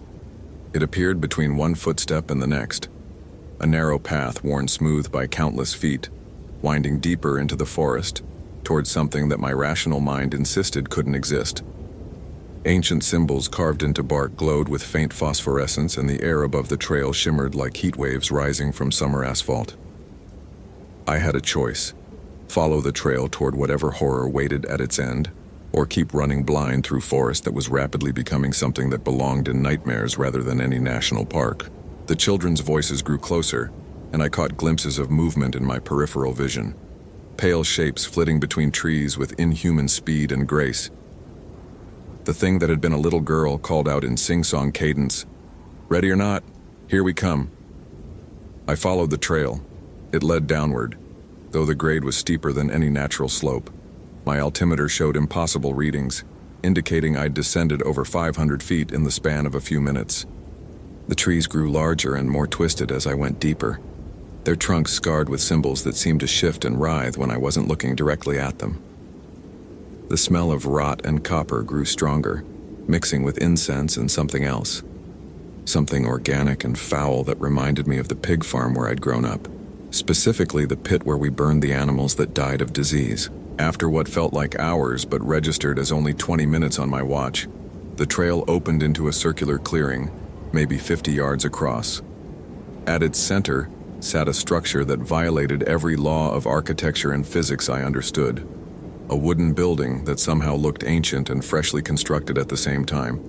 It appeared between one footstep and the next. A narrow path worn smooth by countless feet, winding deeper into the forest, towards something that my rational mind insisted couldn't exist. Ancient symbols carved into bark glowed with faint phosphorescence, and the air above the trail shimmered like heat waves rising from summer asphalt. I had a choice: follow the trail toward whatever horror waited at its end, or keep running blind through forest that was rapidly becoming something that belonged in nightmares rather than any national park. The children's voices grew closer, and I caught glimpses of movement in my peripheral vision. Pale shapes flitting between trees with inhuman speed and grace. The thing that had been a little girl called out in sing-song cadence, "Ready or not, here we come." I followed the trail. It led downward, though the grade was steeper than any natural slope. My altimeter showed impossible readings, indicating I'd descended over 500 feet in the span of a few minutes. The trees grew larger and more twisted as I went deeper, their trunks scarred with symbols that seemed to shift and writhe when I wasn't looking directly at them. The smell of rot and copper grew stronger, mixing with incense and something else. Something organic and foul that reminded me of the pig farm where I'd grown up, specifically the pit where we burned the animals that died of disease. After what felt like hours but registered as only 20 minutes on my watch, the trail opened into a circular clearing, maybe 50 yards across. At its center sat a structure that violated every law of architecture and physics I understood. A wooden building that somehow looked ancient and freshly constructed at the same time,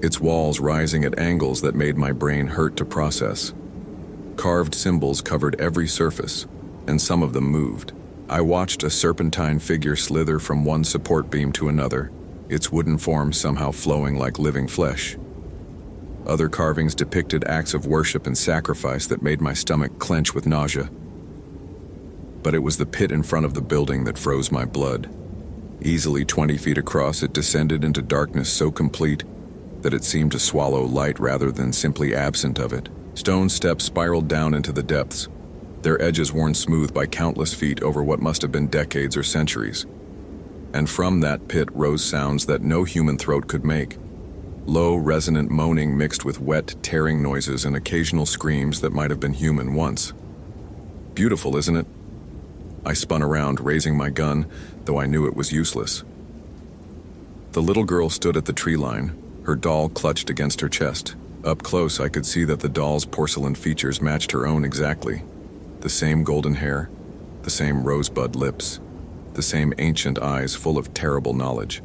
its walls rising at angles that made my brain hurt to process. Carved symbols covered every surface, and some of them moved. I watched a serpentine figure slither from one support beam to another, its wooden form somehow flowing like living flesh. Other carvings depicted acts of worship and sacrifice that made my stomach clench with nausea. But it was the pit in front of the building that froze my blood. Easily 20 feet across, it descended into darkness so complete that it seemed to swallow light rather than simply absent of it. Stone steps spiraled down into the depths, their edges worn smooth by countless feet over what must have been decades or centuries. And from that pit rose sounds that no human throat could make. Low, resonant moaning mixed with wet, tearing noises and occasional screams that might have been human once. Beautiful, isn't it? I spun around, raising my gun, though I knew it was useless. The little girl stood at the tree line, her doll clutched against her chest. Up close, I could see that the doll's porcelain features matched her own exactly. The same golden hair, the same rosebud lips, the same ancient eyes full of terrible knowledge.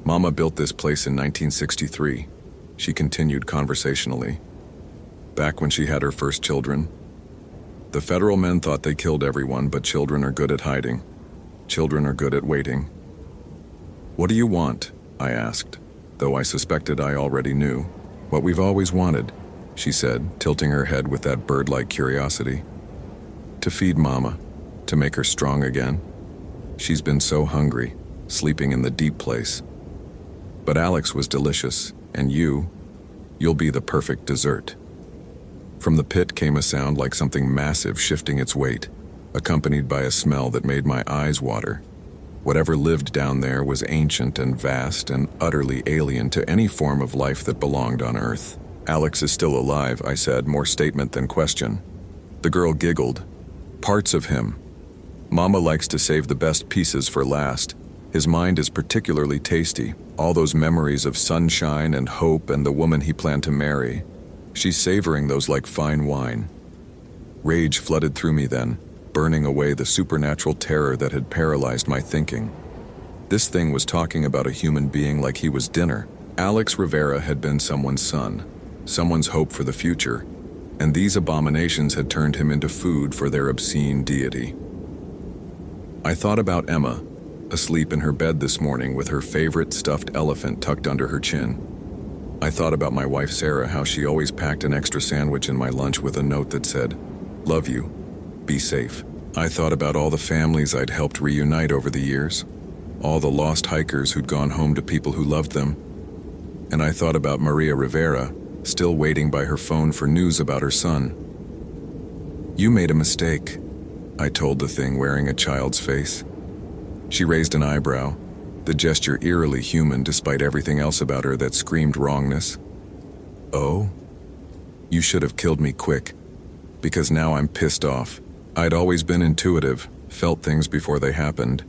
Mama built this place in 1963, she continued conversationally. Back when she had her first children. The federal men thought they killed everyone, but children are good at hiding. Children are good at waiting. What do you want? I asked, though I suspected I already knew. What we've always wanted, she said, tilting her head with that bird-like curiosity. To feed Mama, to make her strong again. She's been so hungry, sleeping in the deep place. But Alex was delicious, and you'll be the perfect dessert. From the pit came a sound like something massive shifting its weight, accompanied by a smell that made my eyes water. Whatever lived down there was ancient and vast and utterly alien to any form of life that belonged on Earth. Alex is still alive, I said, more statement than question. The girl giggled. Parts of him. Mama likes to save the best pieces for last. His mind is particularly tasty. All those memories of sunshine and hope and the woman he planned to marry. She's savoring those like fine wine. Rage flooded through me then, burning away the supernatural terror that had paralyzed my thinking. This thing was talking about a human being like he was dinner. Alex Rivera had been someone's son, someone's hope for the future, and these abominations had turned him into food for their obscene deity. I thought about Emma, asleep in her bed this morning with her favorite stuffed elephant tucked under her chin. I thought about my wife Sarah, how she always packed an extra sandwich in my lunch with a note that said, "Love you. Be safe." I thought about all the families I'd helped reunite over the years, all the lost hikers who'd gone home to people who loved them. And I thought about Maria Rivera, still waiting by her phone for news about her son. "You made a mistake," I told the thing wearing a child's face. She raised an eyebrow, the gesture eerily human despite everything else about her that screamed wrongness. "Oh? You should have killed me quick, because now I'm pissed off." I'd always been intuitive, felt things before they happened,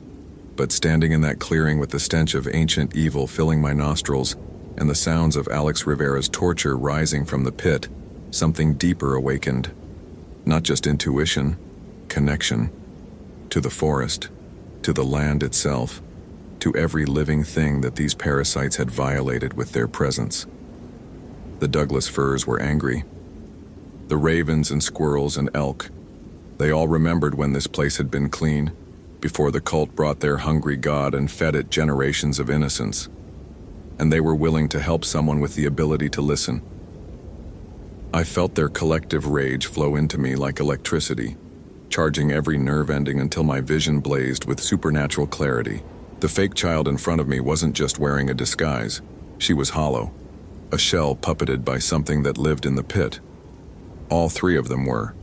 but standing in that clearing with the stench of ancient evil filling my nostrils and the sounds of Alex Rivera's torture rising from the pit, something deeper awakened. Not just intuition, connection. To the forest, to the land itself, to every living thing that these parasites had violated with their presence. The Douglas firs were angry. The ravens and squirrels and elk, they all remembered when this place had been clean, before the cult brought their hungry god and fed it generations of innocence. And they were willing to help someone with the ability to listen. I felt their collective rage flow into me like electricity, charging every nerve ending until my vision blazed with supernatural clarity. The fake child in front of me wasn't just wearing a disguise, she was hollow. a shell puppeted by something that lived in the pit. All three of them were,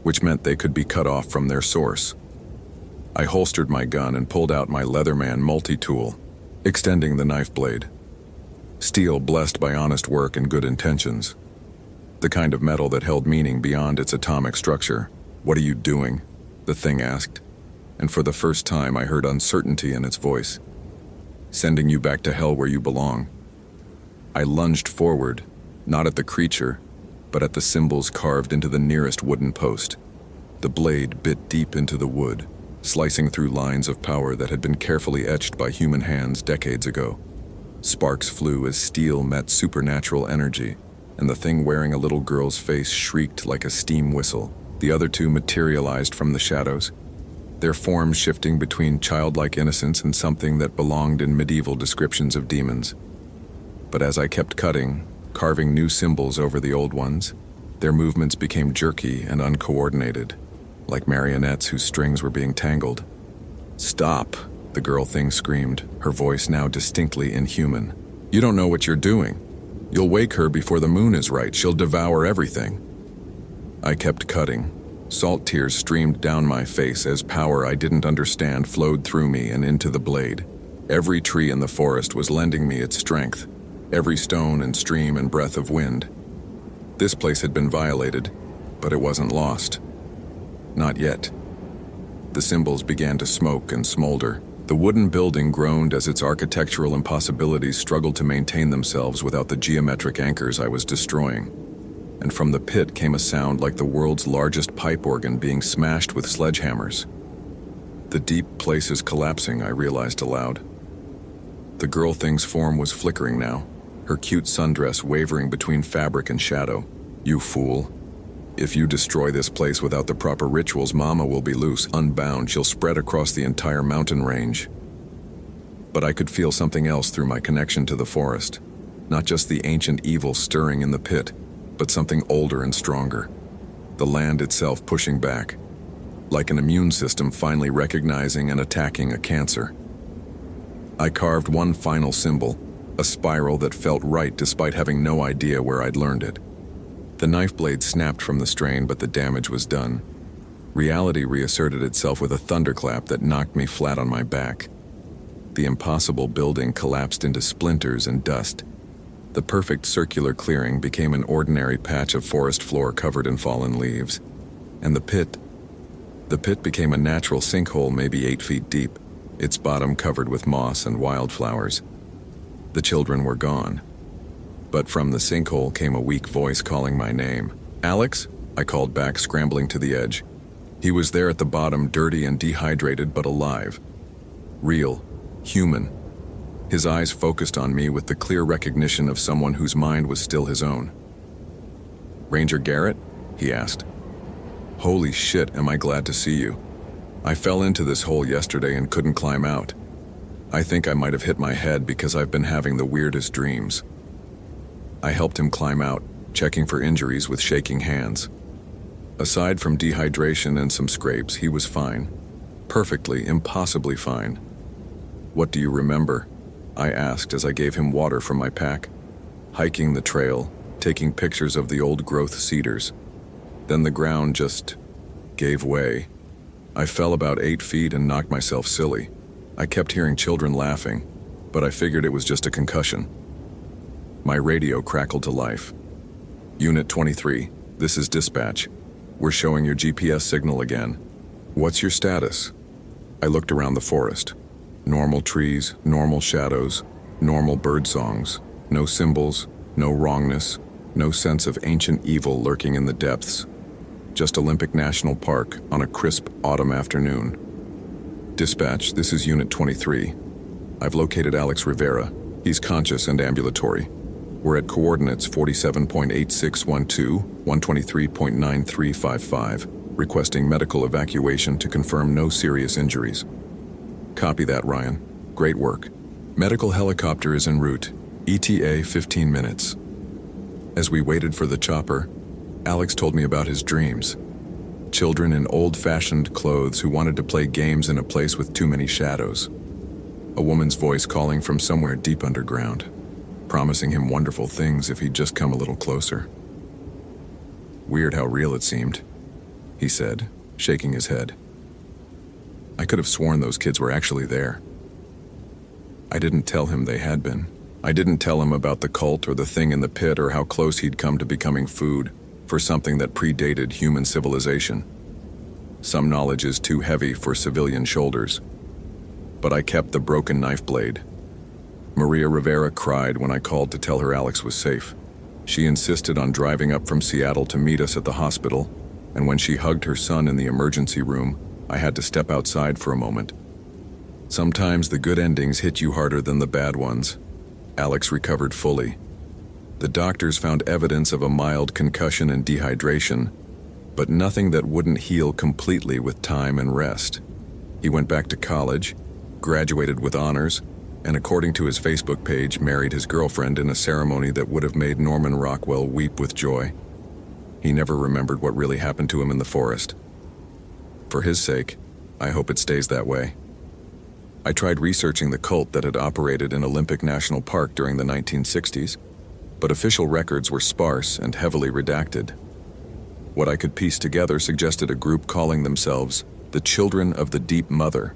which meant they could be cut off from their source. I holstered my gun and pulled out my Leatherman multi-tool, extending the knife blade. Steel blessed by honest work and good intentions. The kind of metal that held meaning beyond its atomic structure. "What are you doing?" the thing asked, and for the first time I heard uncertainty in its voice. "Sending you back to hell where you belong." I lunged forward, not at the creature, but at the symbols carved into the nearest wooden post. The blade bit deep into the wood, slicing through lines of power that had been carefully etched by human hands decades ago. Sparks flew as steel met supernatural energy, and the thing wearing a little girl's face shrieked like a steam whistle. The other two materialized from the shadows, their forms shifting between childlike innocence and something that belonged in medieval descriptions of demons. But as I kept cutting, carving new symbols over the old ones, their movements became jerky and uncoordinated, like marionettes whose strings were being tangled. "Stop!" the girl thing screamed, her voice now distinctly inhuman. "You don't know what you're doing. You'll wake her before the moon is right. She'll devour everything." I kept cutting. Salt tears streamed down my face as power I didn't understand flowed through me and into the blade. Every tree in the forest was lending me its strength, every stone and stream and breath of wind. This place had been violated, but it wasn't lost. Not yet. The symbols began to smoke and smolder. The wooden building groaned as its architectural impossibilities struggled to maintain themselves without the geometric anchors I was destroying. And from the pit came a sound like the world's largest pipe organ being smashed with sledgehammers. The deep place is collapsing, I realized aloud. The girl thing's form was flickering now, her cute sundress wavering between fabric and shadow. "You fool. If you destroy this place without the proper rituals, Mama will be loose, unbound. She'll spread across the entire mountain range." But I could feel something else through my connection to the forest. Not just the ancient evil stirring in the pit, but something older and stronger. The land itself pushing back, like an immune system finally recognizing and attacking a cancer. I carved one final symbol, a spiral that felt right despite having no idea where I'd learned it. The knife blade snapped from the strain, but the damage was done. Reality reasserted itself with a thunderclap that knocked me flat on my back. The impossible building collapsed into splinters and dust. The perfect circular clearing became an ordinary patch of forest floor covered in fallen leaves. And the pit became a natural sinkhole maybe 8 feet deep, its bottom covered with moss and wildflowers. The children were gone. But from the sinkhole came a weak voice calling my name. "Alex?" I called back, scrambling to the edge. He was there at the bottom, dirty and dehydrated, but alive. Real. Human. His eyes focused on me with the clear recognition of someone whose mind was still his own. "Ranger Garrett?" he asked. "Holy shit, am I glad to see you. I fell into this hole yesterday and couldn't climb out. I think I might have hit my head because I've been having the weirdest dreams." I helped him climb out, checking for injuries with shaking hands. Aside from dehydration and some scrapes, he was fine. Perfectly, impossibly fine. "What do you remember?" I asked as I gave him water from my pack. "Hiking the trail, taking pictures of the old-growth cedars. Then the ground just gave way. I fell about 8 feet and knocked myself silly. I kept hearing children laughing, but I figured it was just a concussion." My radio crackled to life. "Unit 23, this is dispatch. We're showing your GPS signal again. What's your status?" I looked around the forest. Normal trees, normal shadows, normal bird songs. No symbols, no wrongness, no sense of ancient evil lurking in the depths. Just Olympic National Park on a crisp autumn afternoon. "Dispatch, this is Unit 23. I've located Alex Rivera. He's conscious and ambulatory. We're at coordinates 47.8612, 123.9355, requesting medical evacuation to confirm no serious injuries." "Copy that, Ryan. Great work. Medical helicopter is en route. ETA 15 minutes. As we waited for the chopper, Alex told me about his dreams. Children in old-fashioned clothes who wanted to play games in a place with too many shadows. A woman's voice calling from somewhere deep underground. promising him wonderful things if he'd just come a little closer. Weird how real it seemed, he said, shaking his head. I could have sworn those kids were actually there. I didn't tell him they had been. I didn't tell him about the cult or the thing in the pit or how close he'd come to becoming food for something that predated human civilization. Some knowledge is too heavy for civilian shoulders. But I kept the broken knife blade. Maria Rivera cried when I called to tell her Alex was safe. She insisted on driving up from Seattle to meet us at the hospital, and when she hugged her son in the emergency room, I had to step outside for a moment. Sometimes the good endings hit you harder than the bad ones. Alex recovered fully. The doctors found evidence of a mild concussion and dehydration, but nothing that wouldn't heal completely with time and rest. He went back to college, graduated with honors, and according to his Facebook page, married his girlfriend in a ceremony that would have made Norman Rockwell weep with joy. He never remembered what really happened to him in the forest. For his sake, I hope it stays that way. I tried researching the cult that had operated in Olympic National Park during the 1960s, but official records were sparse and heavily redacted. What I could piece together suggested a group calling themselves the Children of the Deep Mother,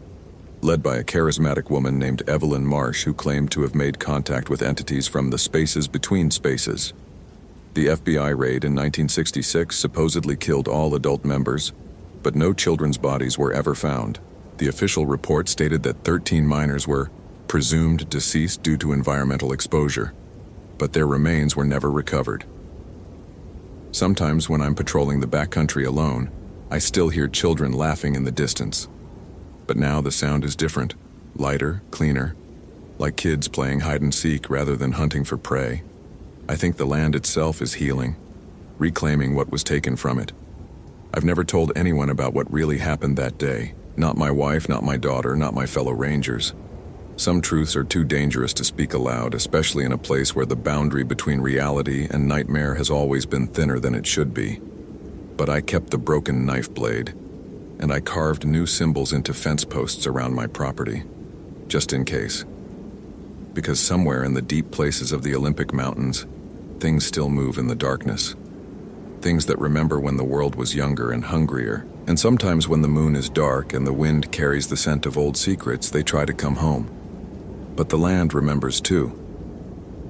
led by a charismatic woman named Evelyn Marsh who claimed to have made contact with entities from the spaces between spaces. The FBI raid in 1966 supposedly killed all adult members, but no children's bodies were ever found. The official report stated that 13 minors were presumed deceased due to environmental exposure, but their remains were never recovered. Sometimes when I'm patrolling the backcountry alone, I still hear children laughing in the distance. But now the sound is different, lighter, cleaner, like kids playing hide and seek rather than hunting for prey. I think the land itself is healing, reclaiming what was taken from it. I've never told anyone about what really happened that day. Not my wife, not my daughter, not my fellow rangers. Some truths are too dangerous to speak aloud, especially in a place where the boundary between reality and nightmare has always been thinner than it should be. But I kept the broken knife blade, and I carved new symbols into fence posts around my property, just in case. Because somewhere in the deep places of the Olympic Mountains, things still move in the darkness. Things that remember when the world was younger and hungrier, and sometimes when the moon is dark and the wind carries the scent of old secrets, they try to come home. But the land remembers too,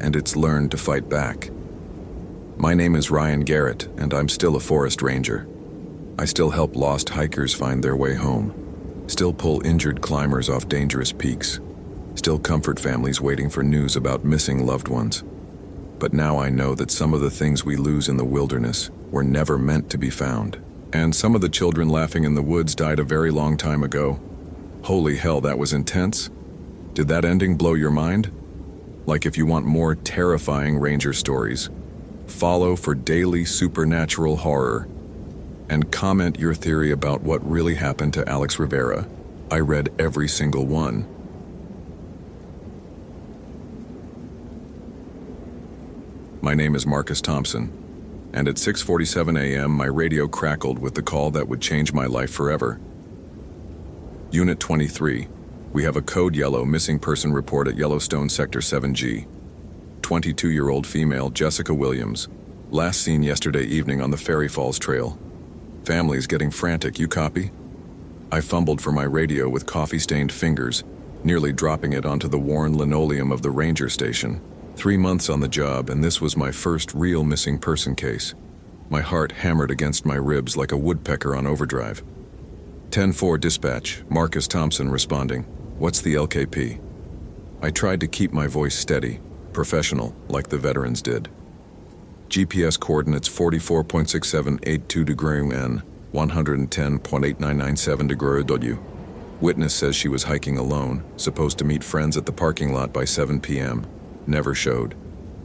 and it's learned to fight back. My name is Ryan Garrett, and I'm still a forest ranger. I still help lost hikers find their way home, still pull injured climbers off dangerous peaks, still comfort families waiting for news about missing loved ones. But now I know that some of the things we lose in the wilderness were never meant to be found. And some of the children laughing in the woods died a very long time ago. Holy hell, that was intense. Did that ending blow your mind? Like if you want more terrifying ranger stories, follow for daily supernatural horror, and comment your theory about what really happened to Alex Rivera. I read every single one. My name is Marcus Thompson, and at 6:47 a.m. my radio crackled with the call that would change my life forever. Unit 23, we have a code yellow missing person report at Yellowstone Sector 7G. 22-year-old female Jessica Williams, last seen yesterday evening on the Ferry Falls Trail. Family's getting frantic, you copy? I fumbled for my radio with coffee-stained fingers, nearly dropping it onto the worn linoleum of the ranger station. 3 months on the job, and this was my first real missing person case. My heart hammered against my ribs like a woodpecker on overdrive. 10-4 dispatch, Marcus Thompson responding. What's the LKP? I tried to keep my voice steady, professional, like the veterans did. GPS coordinates 44.6782 degree N, 110.8997 degree W. Witness says she was hiking alone, supposed to meet friends at the parking lot by 7 p.m. Never showed.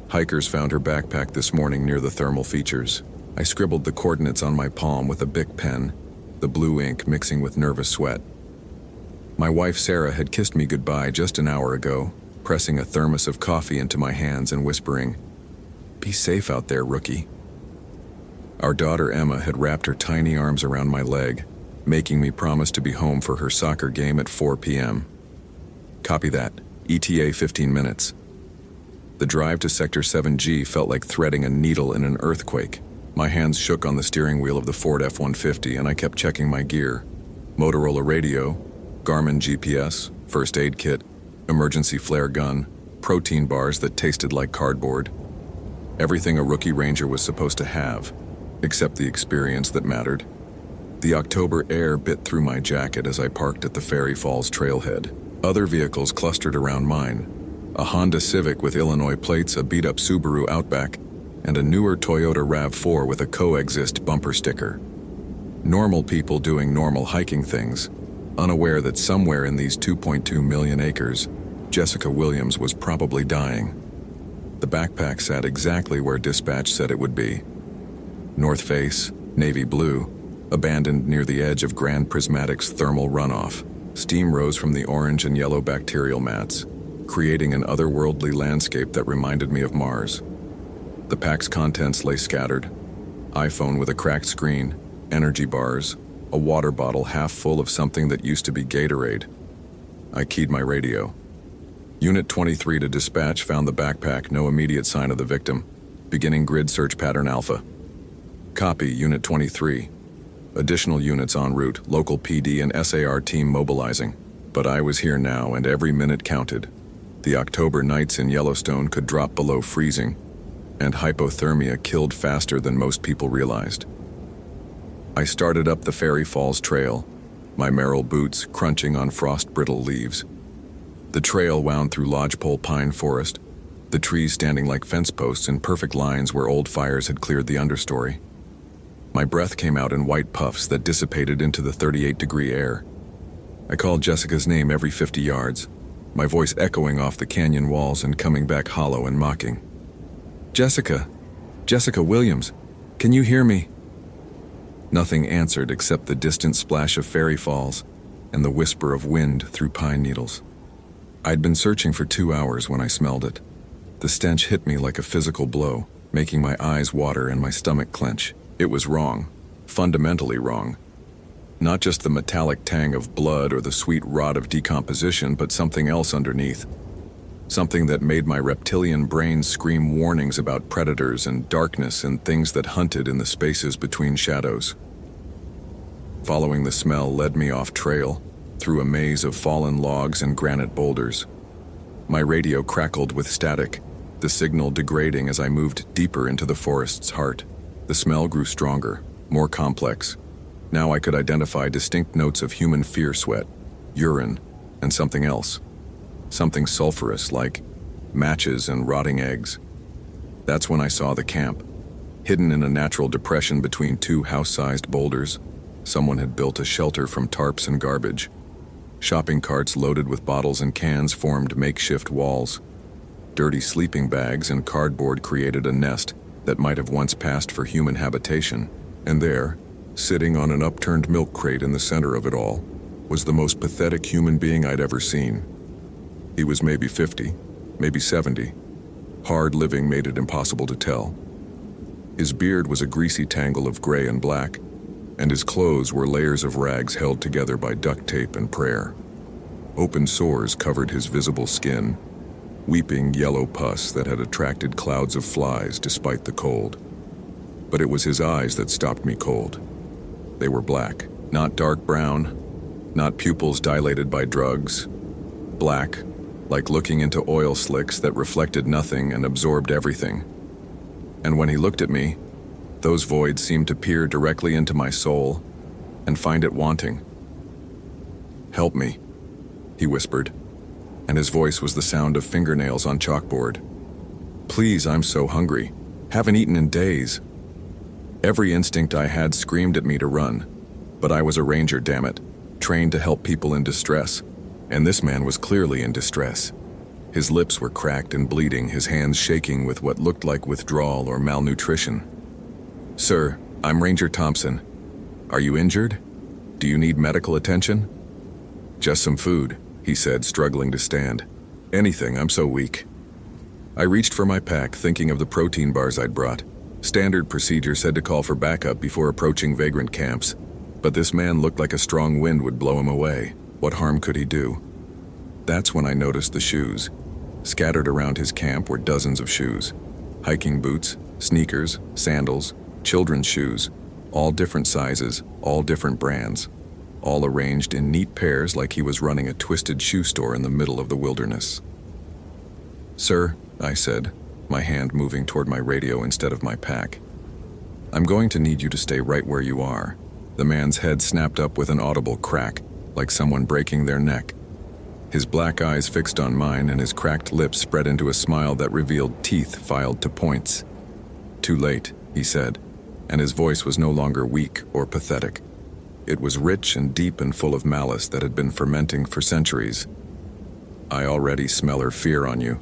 Hikers found her backpack this morning near the thermal features. I scribbled the coordinates on my palm with a Bic pen, the blue ink mixing with nervous sweat. My wife Sarah had kissed me goodbye just an hour ago, pressing a thermos of coffee into my hands and whispering, "Be safe out there, rookie." Our daughter Emma had wrapped her tiny arms around my leg, making me promise to be home for her soccer game at 4 p.m. Copy that. ETA 15 minutes. The drive to Sector 7G felt like threading a needle in an earthquake. My hands shook on the steering wheel of the Ford F-150 and I kept checking my gear. Motorola radio, Garmin GPS, first aid kit, emergency flare gun, protein bars that tasted like cardboard. Everything a rookie ranger was supposed to have, except the experience that mattered. The October air bit through my jacket as I parked at the Ferry Falls trailhead. Other vehicles clustered around mine. A Honda Civic with Illinois plates, a beat-up Subaru Outback, and a newer Toyota RAV4 with a coexist bumper sticker. Normal people doing normal hiking things, unaware that somewhere in these 2.2 million acres, Jessica Williams was probably dying. The backpack sat exactly where dispatch said it would be. North face, navy blue, abandoned near the edge of Grand Prismatic's thermal runoff. Steam rose from the orange and yellow bacterial mats, creating an otherworldly landscape that reminded me of Mars. The pack's contents lay scattered. iPhone with a cracked screen, energy bars, a water bottle half full of something that used to be Gatorade. I keyed my radio. Unit 23 to dispatch found the backpack, no immediate sign of the victim. Beginning grid search pattern alpha. Copy, Unit 23. Additional units en route, local PD and SAR team mobilizing. But I was here now and every minute counted. The October nights in Yellowstone could drop below freezing, and hypothermia killed faster than most people realized. I started up the Ferry Falls Trail, my Merrill boots crunching on frost-brittle leaves. The trail wound through lodgepole pine forest, the trees standing like fence posts in perfect lines where old fires had cleared the understory. My breath came out in white puffs that dissipated into the 38-degree air. I called Jessica's name every 50 yards, my voice echoing off the canyon walls and coming back hollow and mocking. Jessica! Jessica Williams! Can you hear me? Nothing answered except the distant splash of Ferry Falls and the whisper of wind through pine needles. I'd been searching for 2 hours when I smelled it. The stench hit me like a physical blow, making my eyes water and my stomach clench. It was wrong, fundamentally wrong. Not just the metallic tang of blood or the sweet rot of decomposition, but something else underneath. Something that made my reptilian brain scream warnings about predators and darkness and things that hunted in the spaces between shadows. Following the smell led me off trail, through a maze of fallen logs and granite boulders. My radio crackled with static, the signal degrading as I moved deeper into the forest's heart. The smell grew stronger, more complex. Now I could identify distinct notes of human fear sweat, urine, and something else. Something sulfurous like matches and rotting eggs. That's when I saw the camp. Hidden in a natural depression between two house-sized boulders, someone had built a shelter from tarps and garbage. Shopping carts loaded with bottles and cans formed makeshift walls. Dirty sleeping bags and cardboard created a nest that might have once passed for human habitation. And there, sitting on an upturned milk crate in the center of it all, was the most pathetic human being I'd ever seen. He was maybe 50, maybe 70. Hard living made it impossible to tell. His beard was a greasy tangle of gray and black, and his clothes were layers of rags held together by duct tape and prayer. Open sores covered his visible skin, weeping yellow pus that had attracted clouds of flies despite the cold. But it was his eyes that stopped me cold. They were black, not dark brown, not pupils dilated by drugs. Black, like looking into oil slicks that reflected nothing and absorbed everything. And when he looked at me, those voids seemed to peer directly into my soul and find it wanting. "Help me," he whispered, and his voice was the sound of fingernails on chalkboard. "Please, I'm so hungry. Haven't eaten in days." Every instinct I had screamed at me to run, but I was a ranger, damn it, trained to help people in distress, and this man was clearly in distress. His lips were cracked and bleeding, his hands shaking with what looked like withdrawal or malnutrition. "Sir, I'm Ranger Thompson. Are you injured? Do you need medical attention?" "Just some food," he said, struggling to stand. "Anything, I'm so weak." I reached for my pack, thinking of the protein bars I'd brought. Standard procedure said to call for backup before approaching vagrant camps, but this man looked like a strong wind would blow him away. What harm could he do? That's when I noticed the shoes. Scattered around his camp were dozens of shoes. Hiking boots, sneakers, sandals, children's shoes, all different sizes, all different brands, all arranged in neat pairs like he was running a twisted shoe store in the middle of the wilderness. "Sir," I said, my hand moving toward my radio instead of my pack, "I'm going to need you to stay right where you are." The man's head snapped up with an audible crack, like someone breaking their neck. His black eyes fixed on mine and his cracked lips spread into a smile that revealed teeth filed to points. "Too late," he said, and his voice was no longer weak or pathetic. It was rich and deep and full of malice that had been fermenting for centuries. "I already smell her fear on you."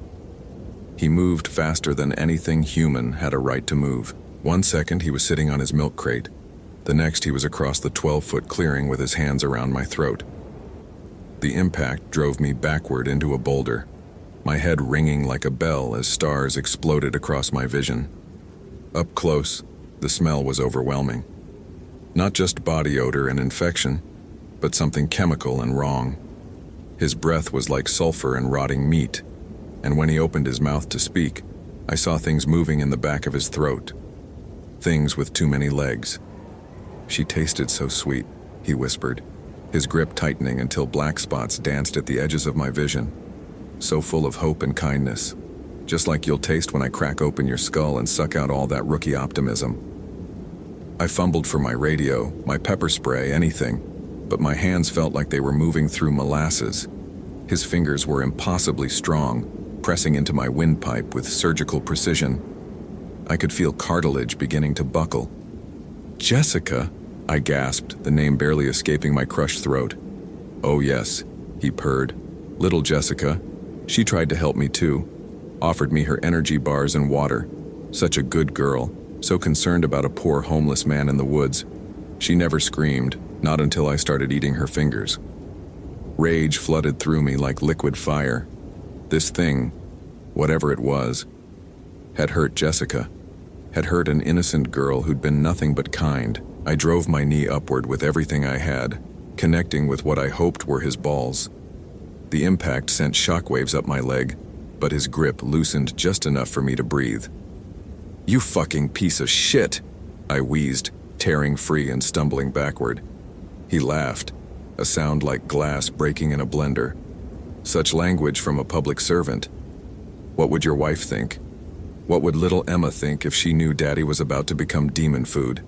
He moved faster than anything human had a right to move. 1 second he was sitting on his milk crate. The next he was across the 12-foot clearing with his hands around my throat. The impact drove me backward into a boulder, my head ringing like a bell as stars exploded across my vision. Up close, the smell was overwhelming. Not just body odor and infection, but something chemical and wrong. His breath was like sulfur and rotting meat, and when he opened his mouth to speak, I saw things moving in the back of his throat. Things with too many legs. "She tasted so sweet," he whispered, his grip tightening until black spots danced at the edges of my vision. "So full of hope and kindness. Just like you'll taste when I crack open your skull and suck out all that rookie optimism." I fumbled for my radio, my pepper spray, anything, but my hands felt like they were moving through molasses. His fingers were impossibly strong, pressing into my windpipe with surgical precision. I could feel cartilage beginning to buckle. "Jessica," I gasped, the name barely escaping my crushed throat. "Oh yes," he purred. "Little Jessica. She tried to help me too. Offered me her energy bars and water. Such a good girl, so concerned about a poor homeless man in the woods. She never screamed, not until I started eating her fingers." Rage flooded through me like liquid fire. This thing, whatever it was, had hurt Jessica, had hurt an innocent girl who'd been nothing but kind. I drove my knee upward with everything I had, connecting with what I hoped were his balls. The impact sent shockwaves up my leg, but his grip loosened just enough for me to breathe. "You fucking piece of shit!" I wheezed, tearing free and stumbling backward. He laughed, a sound like glass breaking in a blender. Such language from a public servant. What would your wife think? What would little Emma think if she knew Daddy was about to become demon food?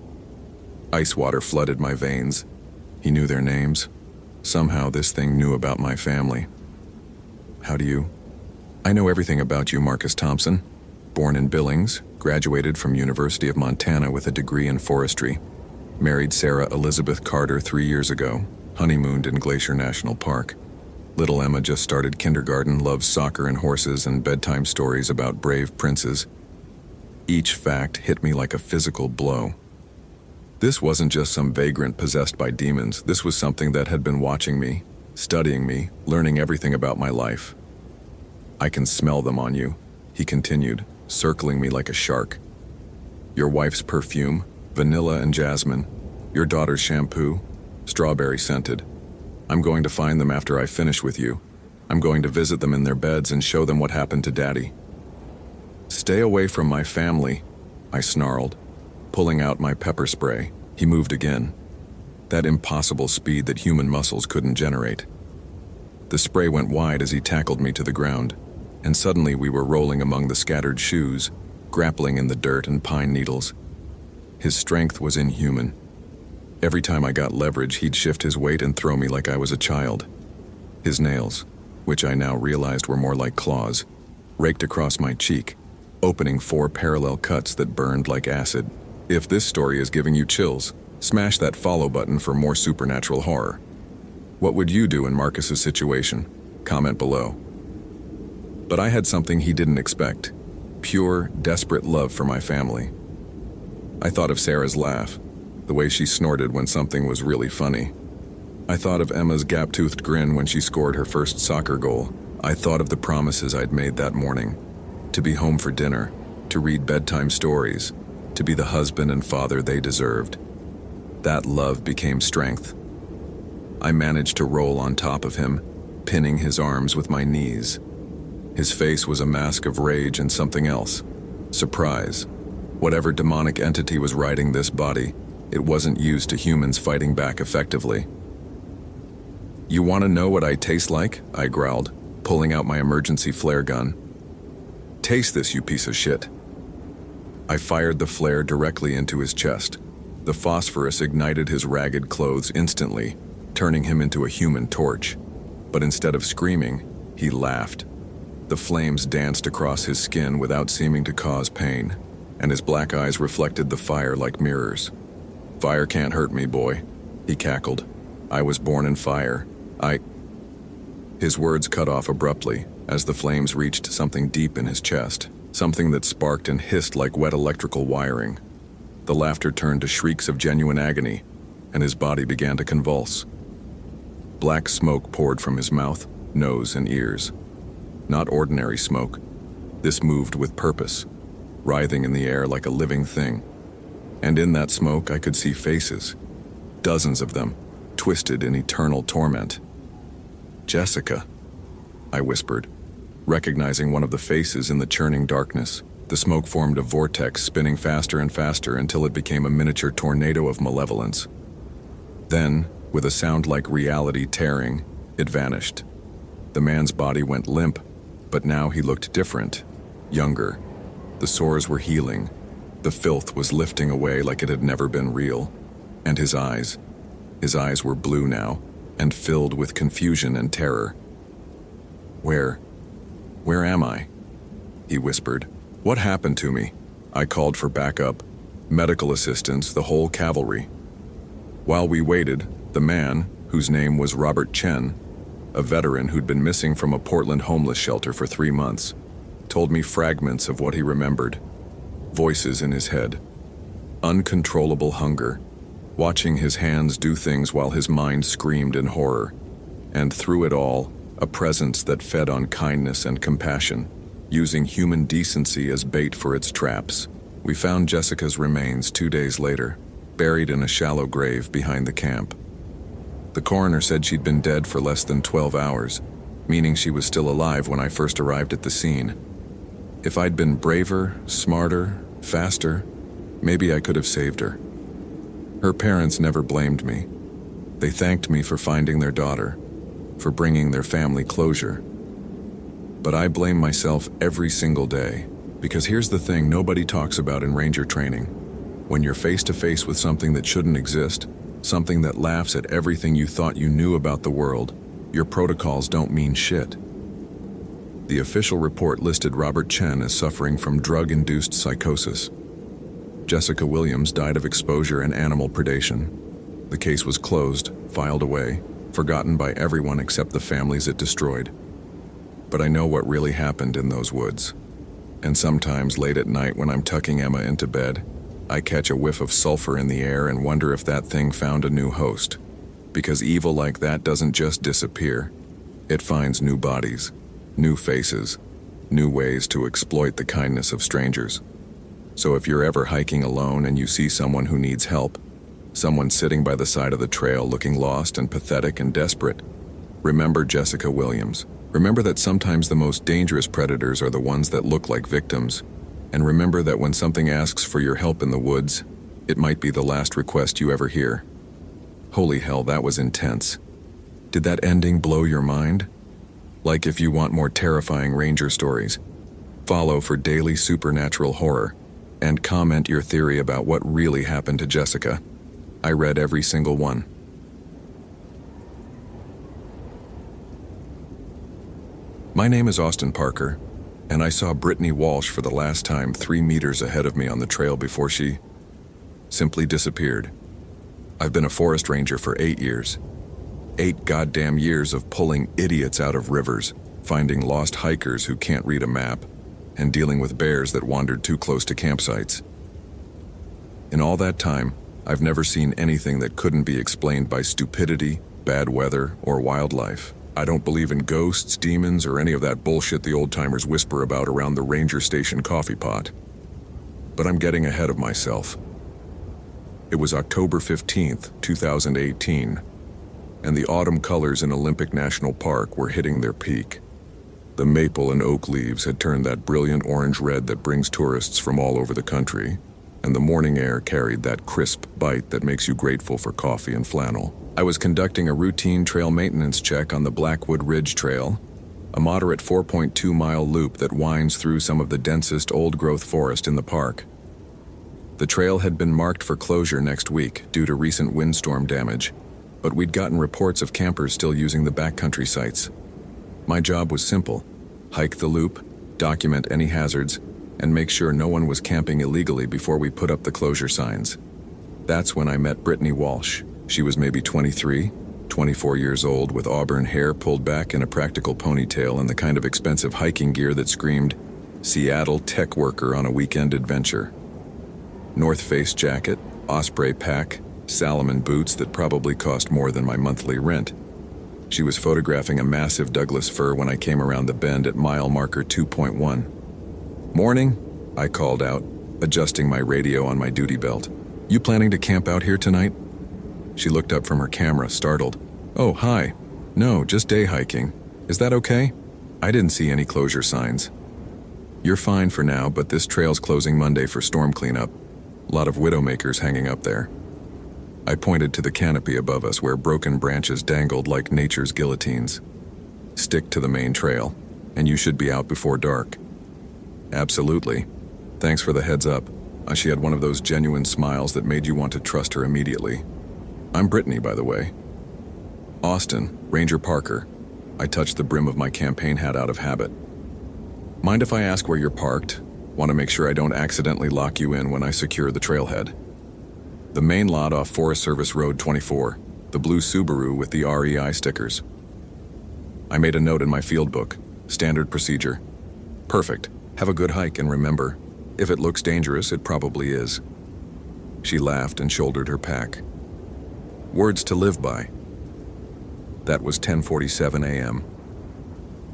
Ice water flooded my veins. He knew their names. Somehow this thing knew about my family. "How do you?" "I know everything about you, Marcus Thompson. Born in Billings, graduated from University of Montana with a degree in forestry. Married Sarah Elizabeth Carter 3 years ago, honeymooned in Glacier National Park. Little Emma just started kindergarten, loves soccer and horses and bedtime stories about brave princes." Each fact hit me like a physical blow. This wasn't just some vagrant possessed by demons. This was something that had been watching me, studying me, learning everything about my life. "I can smell them on you," he continued, circling me like a shark. "Your wife's perfume, vanilla and jasmine. Your daughter's shampoo, strawberry scented. I'm going to find them after I finish with you. I'm going to visit them in their beds and show them what happened to Daddy." "Stay away from my family," I snarled, pulling out my pepper spray. He moved again. That impossible speed that human muscles couldn't generate. The spray went wide as he tackled me to the ground, and suddenly we were rolling among the scattered shoes, grappling in the dirt and pine needles. His strength was inhuman. Every time I got leverage, he'd shift his weight and throw me like I was a child. His nails, which I now realized were more like claws, raked across my cheek, opening 4 parallel cuts that burned like acid. If this story is giving you chills, smash that follow button for more supernatural horror. What would you do in Marcus's situation? Comment below. But I had something he didn't expect. Pure, desperate love for my family. I thought of Sarah's laugh, the way she snorted when something was really funny. I thought of Emma's gap-toothed grin when she scored her first soccer goal. I thought of the promises I'd made that morning. To be home for dinner, to read bedtime stories, to be the husband and father they deserved. That love became strength. I managed to roll on top of him, pinning his arms with my knees. His face was a mask of rage and something else. Surprise. Whatever demonic entity was riding this body, it wasn't used to humans fighting back effectively. "You want to know what I taste like?" I growled, pulling out my emergency flare gun. "Taste this, you piece of shit." I fired the flare directly into his chest. The phosphorus ignited his ragged clothes instantly, turning him into a human torch. But instead of screaming, he laughed. The flames danced across his skin without seeming to cause pain, and his black eyes reflected the fire like mirrors. "Fire can't hurt me, boy," he cackled. "I was born in fire. His words cut off abruptly as the flames reached something deep in his chest, something that sparked and hissed like wet electrical wiring. The laughter turned to shrieks of genuine agony, and his body began to convulse. Black smoke poured from his mouth, nose, and ears. Not ordinary smoke. This moved with purpose, writhing in the air like a living thing. And in that smoke I could see faces, dozens of them, twisted in eternal torment. "Jessica," I whispered, recognizing one of the faces in the churning darkness. The smoke formed a vortex, spinning faster and faster until it became a miniature tornado of malevolence. Then, with a sound like reality tearing, it vanished. The man's body went limp, but now he looked different, younger. The sores were healing. The filth was lifting away like it had never been real. And his eyes were blue now, and filled with confusion and terror. Where am I?" he whispered. "What happened to me?" I called for backup, medical assistance, the whole cavalry. While we waited, the man, whose name was Robert Chen, a veteran who'd been missing from a Portland homeless shelter for 3 months, told me fragments of what he remembered. Voices in his head. Uncontrollable hunger. Watching his hands do things while his mind screamed in horror. And through it all, a presence that fed on kindness and compassion, using human decency as bait for its traps. We found Jessica's remains 2 days later, buried in a shallow grave behind the camp. The coroner said she'd been dead for less than 12 hours, meaning she was still alive when I first arrived at the scene. If I'd been braver, smarter, faster, maybe I could have saved her. Her parents never blamed me. They thanked me for finding their daughter, for bringing their family closure. But I blame myself every single day, because here's the thing nobody talks about in ranger training. When you're face to face with something that shouldn't exist, something that laughs at everything you thought you knew about the world, your protocols don't mean shit. The official report listed Robert Chen as suffering from drug-induced psychosis. Jessica Williams died of exposure and animal predation. The case was closed, filed away, forgotten by everyone except the families it destroyed. But I know what really happened in those woods. And sometimes late at night when I'm tucking Emma into bed, I catch a whiff of sulfur in the air and wonder if that thing found a new host. Because evil like that doesn't just disappear. It finds new bodies, new faces, new ways to exploit the kindness of strangers. So if you're ever hiking alone and you see someone who needs help, someone sitting by the side of the trail looking lost and pathetic and desperate, remember Jessica Williams. Remember that sometimes the most dangerous predators are the ones that look like victims. And remember that when something asks for your help in the woods, it might be the last request you ever hear. Holy hell, that was intense. Did that ending blow your mind? Like if you want more terrifying ranger stories, follow for daily supernatural horror, and comment your theory about what really happened to Jessica. I read every single one. My name is Austin Parker, and I saw Brittany Walsh for the last time 3 meters ahead of me on the trail before she simply disappeared. I've been a forest ranger for 8 years. 8 goddamn years of pulling idiots out of rivers, finding lost hikers who can't read a map, and dealing with bears that wandered too close to campsites. In all that time, I've never seen anything that couldn't be explained by stupidity, bad weather, or wildlife. I don't believe in ghosts, demons, or any of that bullshit the old-timers whisper about around the ranger station coffee pot. But I'm getting ahead of myself. It was October 15th, 2018, and the autumn colors in Olympic National Park were hitting their peak. The maple and oak leaves had turned that brilliant orange-red that brings tourists from all over the country, and the morning air carried that crisp bite that makes you grateful for coffee and flannel. I was conducting a routine trail maintenance check on the Blackwood Ridge Trail, a moderate 4.2-mile loop that winds through some of the densest old-growth forest in the park. The trail had been marked for closure next week due to recent windstorm damage, but we'd gotten reports of campers still using the backcountry sites. My job was simple: hike the loop, document any hazards, and make sure no one was camping illegally before we put up the closure signs. That's when I met Brittany Walsh. She was maybe 23, 24 years old, with auburn hair pulled back in a practical ponytail and the kind of expensive hiking gear that screamed, "Seattle tech worker on a weekend adventure." North Face jacket, Osprey pack, Salomon boots that probably cost more than my monthly rent. She was photographing a massive Douglas fir when I came around the bend at mile marker 2.1. "Morning," I called out, adjusting my radio on my duty belt. "You planning to camp out here tonight?" She looked up from her camera, startled. "Oh, hi. No, just day hiking. Is that okay? I didn't see any closure signs." "You're fine for now, but this trail's closing Monday for storm cleanup. A lot of widowmakers hanging up there." I pointed to the canopy above us where broken branches dangled like nature's guillotines. "Stick to the main trail, and you should be out before dark." "Absolutely. Thanks for the heads up." She had one of those genuine smiles that made you want to trust her immediately. "I'm Brittany, by the way." "Austin, Ranger Parker." I touched the brim of my campaign hat out of habit. "Mind if I ask where you're parked? Want to make sure I don't accidentally lock you in when I secure the trailhead." "The main lot off Forest Service Road 24, the blue Subaru with the REI stickers." I made a note in my field book. Standard procedure. "Perfect. Have a good hike, and remember, if it looks dangerous, it probably is." She laughed and shouldered her pack. Words to live by. That was 10:47 a.m.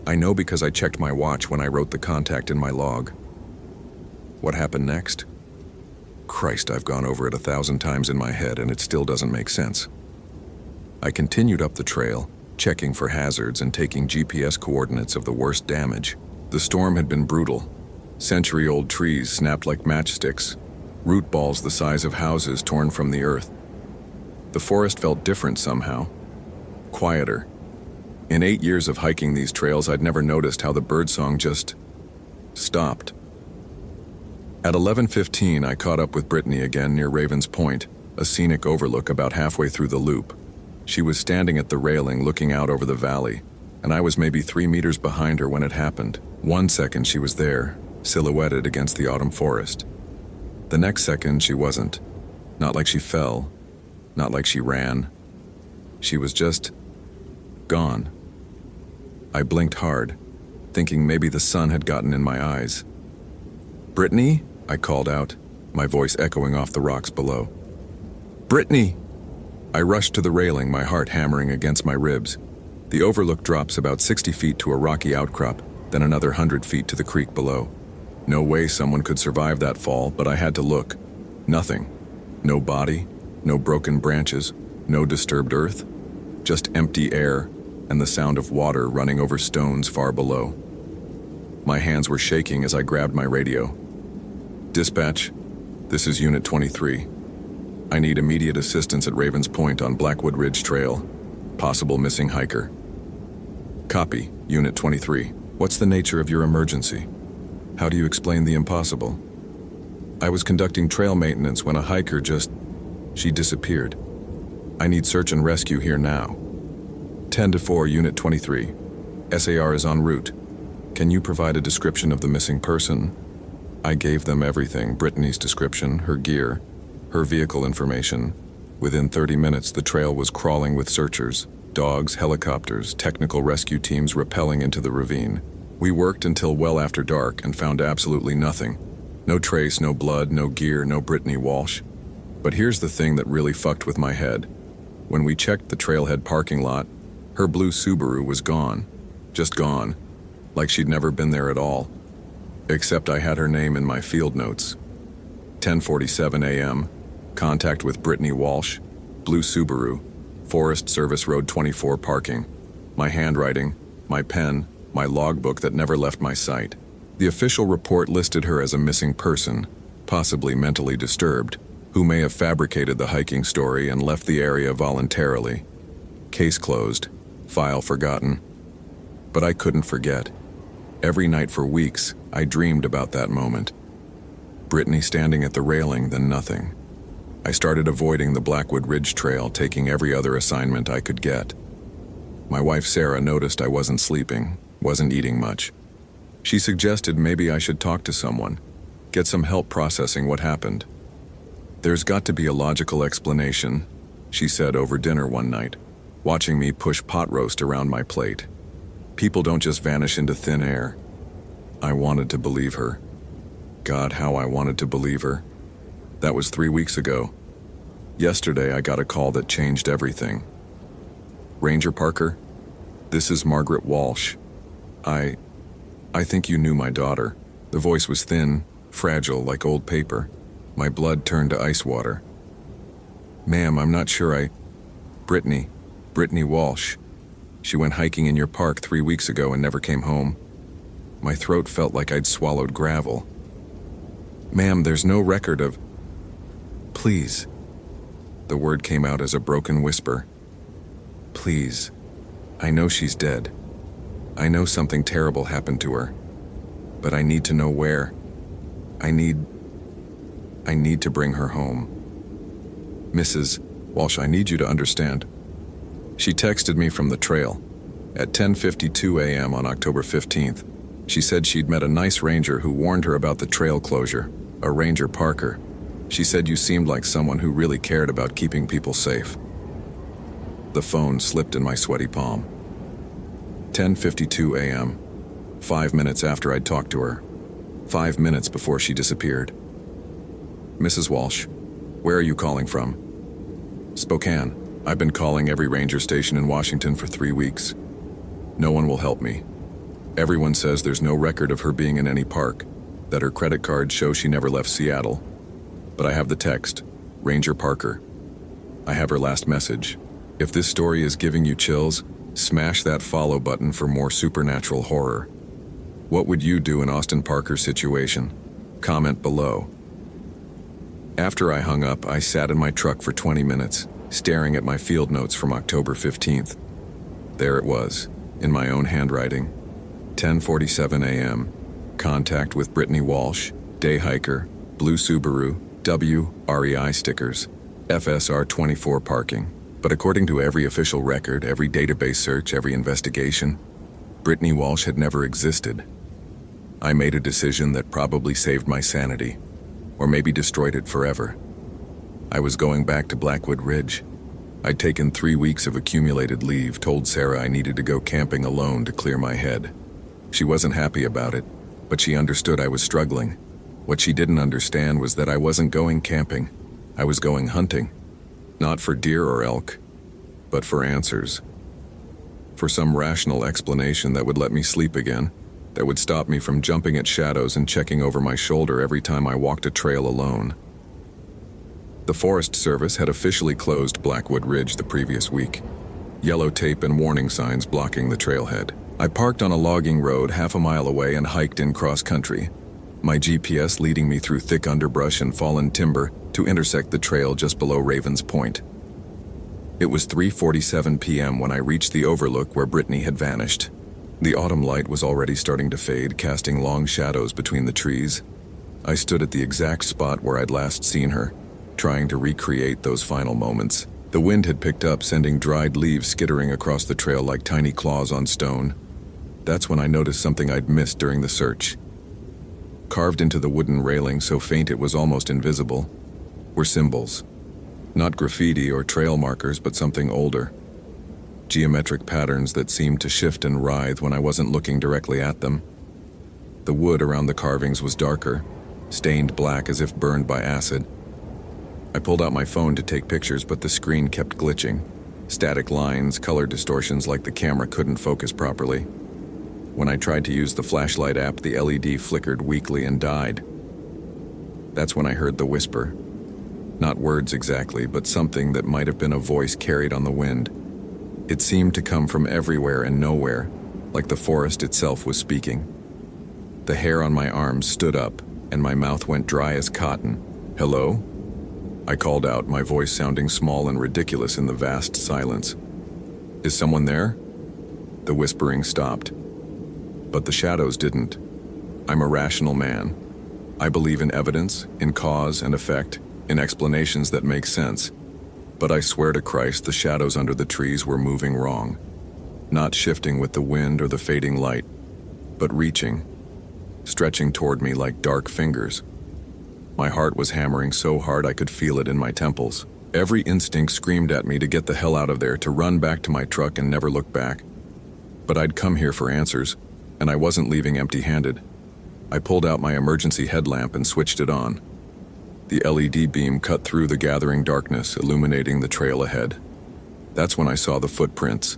I know because I checked my watch when I wrote the contact in my log. What happened next? Christ, I've gone over it 1,000 times in my head and it still doesn't make sense. I continued up the trail, checking for hazards and taking GPS coordinates of the worst damage. The storm had been brutal. Century-old trees snapped like matchsticks, root balls the size of houses torn from the earth. The forest felt different somehow, quieter. In 8 years of hiking these trails, I'd never noticed how the birdsong just stopped. At 11:15, I caught up with Brittany again near Ravens Point, a scenic overlook about halfway through the loop. She was standing at the railing looking out over the valley, and I was maybe 3 meters behind her when it happened. 1 second she was there, silhouetted against the autumn forest. The next second she wasn't. Not like she fell, not like she ran. She was just gone. I blinked hard, thinking maybe the sun had gotten in my eyes. "Brittany?" I called out, my voice echoing off the rocks below. "Brittany!" I rushed to the railing, my heart hammering against my ribs. The overlook drops about 60 feet to a rocky outcrop, then another 100 feet to the creek below. No way someone could survive that fall, but I had to look. Nothing. No body, no broken branches, no disturbed earth. Just empty air and the sound of water running over stones far below. My hands were shaking as I grabbed my radio. "Dispatch, this is Unit 23. I need immediate assistance at Ravens Point on Blackwood Ridge Trail. Possible missing hiker." "Copy, Unit 23. What's the nature of your emergency? How do you explain the impossible?" "I was conducting trail maintenance when a hiker she disappeared. I need search and rescue here now." 10-4, Unit 23. SAR is en route. Can you provide a description of the missing person?" I gave them everything: Brittany's description, her gear, her vehicle information. Within 30 minutes, the trail was crawling with searchers, dogs, helicopters, technical rescue teams rappelling into the ravine. We worked until well after dark and found absolutely nothing. No trace, no blood, no gear, no Brittany Walsh. But here's the thing that really fucked with my head. When we checked the trailhead parking lot, her blue Subaru was gone. Just gone. Like she'd never been there at all. Except I had her name in my field notes. 10:47 a.m. Contact with Brittany Walsh, blue Subaru, Forest Service Road 24 parking. My handwriting, my pen, my logbook that never left my sight. The official report listed her as a missing person, possibly mentally disturbed, who may have fabricated the hiking story and left the area voluntarily. Case closed, file forgotten. But I couldn't forget. Every night for weeks, I dreamed about that moment. Brittany standing at the railing, then nothing. I started avoiding the Blackwood Ridge Trail, taking every other assignment I could get. My wife Sarah noticed I wasn't sleeping, wasn't eating much. She suggested maybe I should talk to someone, get some help processing what happened. "There's got to be a logical explanation," she said over dinner one night, watching me push pot roast around my plate. "People don't just vanish into thin air." I wanted to believe her. God, how I wanted to believe her. That was 3 weeks ago. Yesterday, I got a call that changed everything. "Ranger Parker, this is Margaret Walsh. I think you knew my daughter." The voice was thin, fragile, like old paper. My blood turned to ice water. "Ma'am, I'm not sure Brittany Walsh. She went hiking in your park 3 weeks ago and never came home." My throat felt like I'd swallowed gravel. "Ma'am, there's no record of..." "Please." The word came out as a broken whisper. "Please. I know she's dead. I know something terrible happened to her. But I need to know where. I need to bring her home. Mrs. Walsh, I need you to understand." She texted me from the trail. At 10:52 a.m. on October 15th, she said she'd met a nice ranger who warned her about the trail closure, a Ranger Parker. She said you seemed like someone who really cared about keeping people safe. The phone slipped in my sweaty palm. 10:52 a.m., 5 minutes after I'd talked to her. 5 minutes before she disappeared. "Mrs. Walsh, where are you calling from?" "Spokane. I've been calling every ranger station in Washington for 3 weeks. No one will help me. Everyone says there's no record of her being in any park, that her credit cards show she never left Seattle. But I have the text, Ranger Parker. I have her last message. If this story is giving you chills, smash that follow button for more supernatural horror. What would you do in Austin Parker's situation? Comment below." After I hung up, I sat in my truck for 20 minutes, staring at my field notes from October 15th. There it was, in my own handwriting. 10:47 a.m. Contact with Brittany Walsh, day hiker, blue Subaru, WREI stickers, FSR 24 parking. But according to every official record, every database search, every investigation, Brittany Walsh had never existed. I made a decision that probably saved my sanity, or maybe destroyed it forever. I was going back to Blackwood Ridge. I'd taken 3 weeks of accumulated leave, told Sarah I needed to go camping alone to clear my head. She wasn't happy about it, but she understood I was struggling. What she didn't understand was that I wasn't going camping. I was going hunting. Not for deer or elk, but for answers. For some rational explanation that would let me sleep again, that would stop me from jumping at shadows and checking over my shoulder every time I walked a trail alone. The Forest Service had officially closed Blackwood Ridge the previous week. Yellow tape and warning signs blocking the trailhead. I parked on a logging road half a mile away and hiked in cross-country, my GPS leading me through thick underbrush and fallen timber to intersect the trail just below Ravens Point. It was 3:47 p.m. when I reached the overlook where Brittany had vanished. The autumn light was already starting to fade, casting long shadows between the trees. I stood at the exact spot where I'd last seen her, trying to recreate those final moments. The wind had picked up, sending dried leaves skittering across the trail like tiny claws on stone. That's when I noticed something I'd missed during the search. Carved into the wooden railing so faint it was almost invisible, were symbols. Not graffiti or trail markers, but something older. Geometric patterns that seemed to shift and writhe when I wasn't looking directly at them. The wood around the carvings was darker, stained black as if burned by acid. I pulled out my phone to take pictures, but the screen kept glitching. Static lines, color distortions like the camera couldn't focus properly. When I tried to use the flashlight app, the LED flickered weakly and died. That's when I heard the whisper. Not words exactly, but something that might have been a voice carried on the wind. It seemed to come from everywhere and nowhere, like the forest itself was speaking. The hair on my arms stood up, and my mouth went dry as cotton. "Hello?" I called out, my voice sounding small and ridiculous in the vast silence. "Is someone there?" The whispering stopped. But the shadows didn't. I'm a rational man. I believe in evidence, in cause and effect, in explanations that make sense. But I swear to Christ, the shadows under the trees were moving wrong. Not shifting with the wind or the fading light, but reaching, stretching toward me like dark fingers. My heart was hammering so hard I could feel it in my temples. Every instinct screamed at me to get the hell out of there, to run back to my truck and never look back. But I'd come here for answers, and I wasn't leaving empty-handed. I pulled out my emergency headlamp and switched it on. The LED beam cut through the gathering darkness, illuminating the trail ahead. That's when I saw the footprints.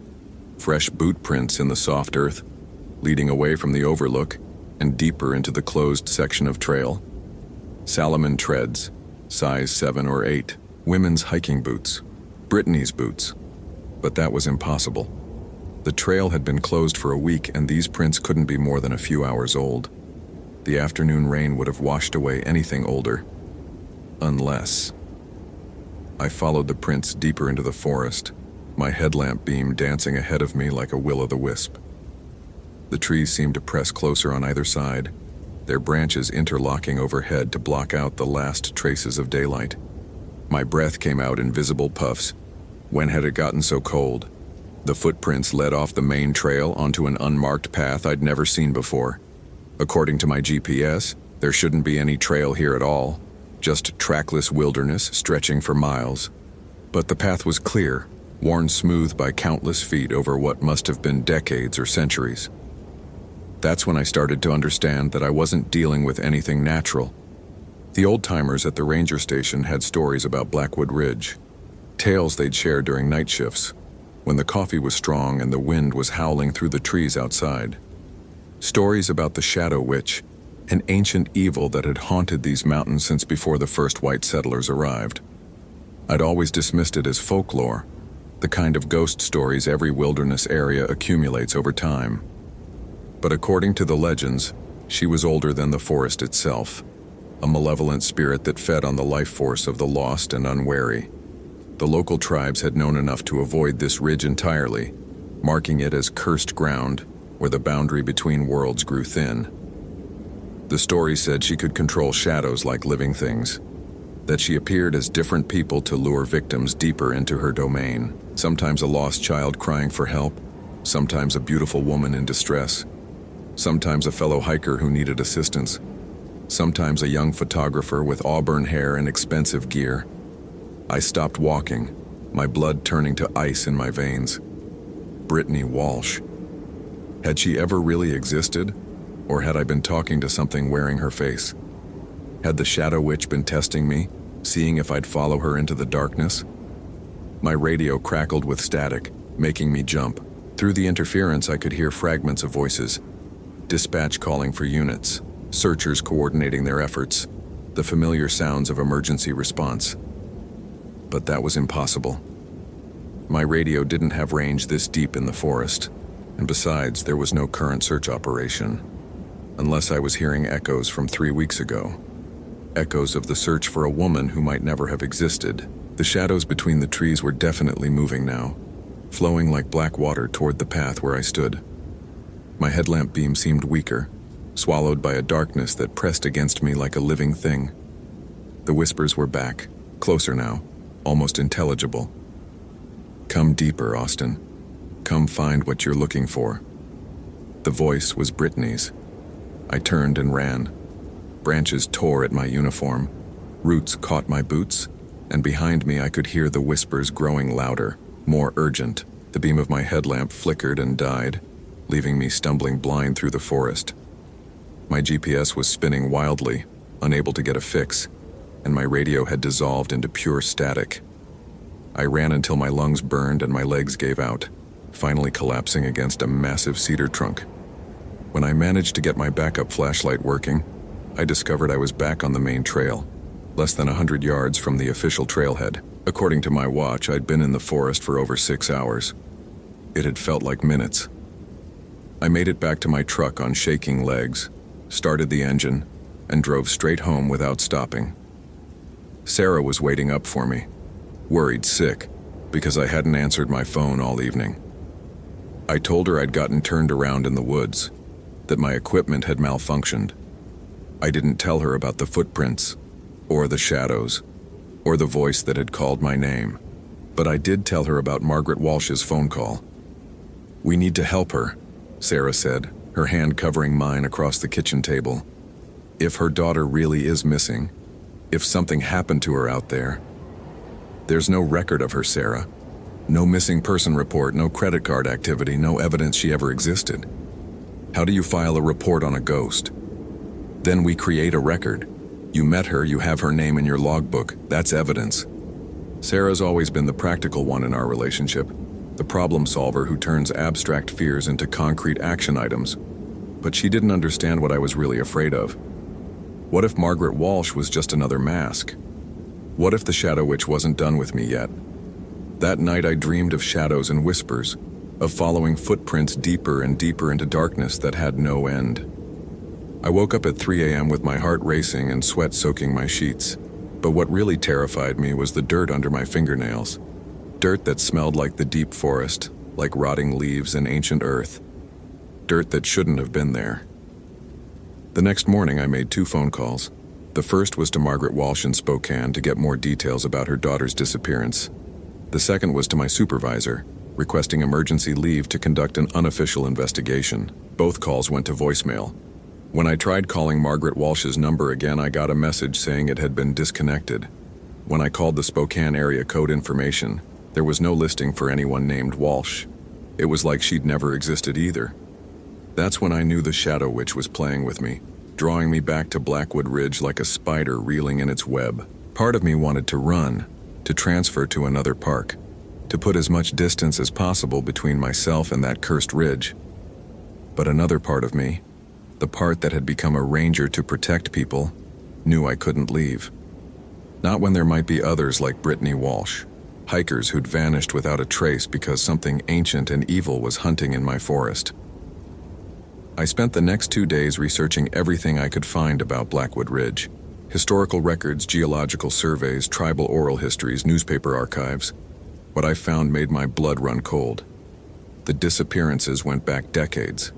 Fresh boot prints in the soft earth, leading away from the overlook and deeper into the closed section of trail. Salomon treads, size 7 or 8. Women's hiking boots. Brittany's boots. But that was impossible. The trail had been closed for a week, and these prints couldn't be more than a few hours old. The afternoon rain would have washed away anything older. Unless... I followed the prints deeper into the forest, my headlamp beam dancing ahead of me like a will-o'-the-wisp. The trees seemed to press closer on either side, their branches interlocking overhead to block out the last traces of daylight. My breath came out in visible puffs. When had it gotten so cold? The footprints led off the main trail onto an unmarked path I'd never seen before. According to my GPS, there shouldn't be any trail here at all, just trackless wilderness stretching for miles. But the path was clear, worn smooth by countless feet over what must have been decades or centuries. That's when I started to understand that I wasn't dealing with anything natural. The old-timers at the ranger station had stories about Blackwood Ridge, tales they'd shared during night shifts, when the coffee was strong and the wind was howling through the trees outside. Stories about the Shadow Witch, an ancient evil that had haunted these mountains since before the first white settlers arrived. I'd always dismissed it as folklore, the kind of ghost stories every wilderness area accumulates over time. But according to the legends, she was older than the forest itself, a malevolent spirit that fed on the life force of the lost and unwary. The local tribes had known enough to avoid this ridge entirely, marking it as cursed ground where the boundary between worlds grew thin. The story said she could control shadows like living things, that she appeared as different people to lure victims deeper into her domain, sometimes a lost child crying for help, sometimes a beautiful woman in distress, sometimes a fellow hiker who needed assistance, sometimes a young photographer with auburn hair and expensive gear. I stopped walking, my blood turning to ice in my veins. Brittany Walsh. Had she ever really existed, or had I been talking to something wearing her face? Had the Shadow Witch been testing me, seeing if I'd follow her into the darkness? My radio crackled with static, making me jump. Through the interference, I could hear fragments of voices. Dispatch calling for units, searchers coordinating their efforts, the familiar sounds of emergency response. But that was impossible. My radio didn't have range this deep in the forest, and besides, there was no current search operation. Unless I was hearing echoes from 3 weeks ago. Echoes of the search for a woman who might never have existed. The shadows between the trees were definitely moving now, flowing like black water toward the path where I stood. My headlamp beam seemed weaker, swallowed by a darkness that pressed against me like a living thing. The whispers were back, closer now, almost intelligible. "Come deeper, Austin. Come find what you're looking for." The voice was Brittany's. I turned and ran. Branches tore at my uniform, roots caught my boots, and behind me I could hear the whispers growing louder, more urgent. The beam of my headlamp flickered and died, leaving me stumbling blind through the forest. My GPS was spinning wildly, unable to get a fix, and my radio had dissolved into pure static. I ran until my lungs burned and my legs gave out, finally collapsing against a massive cedar trunk. When I managed to get my backup flashlight working, I discovered I was back on the main trail, less than 100 yards from the official trailhead. According to my watch, I'd been in the forest for over 6 hours. It had felt like minutes. I made it back to my truck on shaking legs, started the engine, and drove straight home without stopping. Sarah was waiting up for me, worried sick, because I hadn't answered my phone all evening. I told her I'd gotten turned around in the woods, that my equipment had malfunctioned. I didn't tell her about the footprints, or the shadows, or the voice that had called my name, but I did tell her about Margaret Walsh's phone call. "We need to help her," Sarah said, her hand covering mine across the kitchen table. "If her daughter really is missing, if something happened to her out there. There's no record of her, Sarah. No missing person report, no credit card activity, no evidence she ever existed. How do you file a report on a ghost? Then we create a record. You met her, you have her name in your logbook, that's evidence." Sarah's always been the practical one in our relationship, the problem solver who turns abstract fears into concrete action items. But she didn't understand what I was really afraid of. What if Margaret Walsh was just another mask? What if the Shadow Witch wasn't done with me yet? That night I dreamed of shadows and whispers, of following footprints deeper and deeper into darkness that had no end. I woke up at 3 a.m. with my heart racing and sweat soaking my sheets. But what really terrified me was the dirt under my fingernails. Dirt that smelled like the deep forest, like rotting leaves and ancient earth. Dirt that shouldn't have been there. The next morning I made 2 phone calls. The first was to Margaret Walsh in Spokane to get more details about her daughter's disappearance. The second was to my supervisor, requesting emergency leave to conduct an unofficial investigation. Both calls went to voicemail. When I tried calling Margaret Walsh's number again, I got a message saying it had been disconnected. When I called the Spokane area code information, there was no listing for anyone named Walsh. It was like she'd never existed either. That's when I knew the Shadow Witch was playing with me, drawing me back to Blackwood Ridge like a spider reeling in its web. Part of me wanted to run, to transfer to another park, to put as much distance as possible between myself and that cursed ridge. But another part of me, the part that had become a ranger to protect people, knew I couldn't leave. Not when there might be others like Brittany Walsh, hikers who'd vanished without a trace because something ancient and evil was hunting in my forest. I spent the next 2 days researching everything I could find about Blackwood Ridge. Historical records, geological surveys, tribal oral histories, newspaper archives. What I found made my blood run cold. The disappearances went back decades.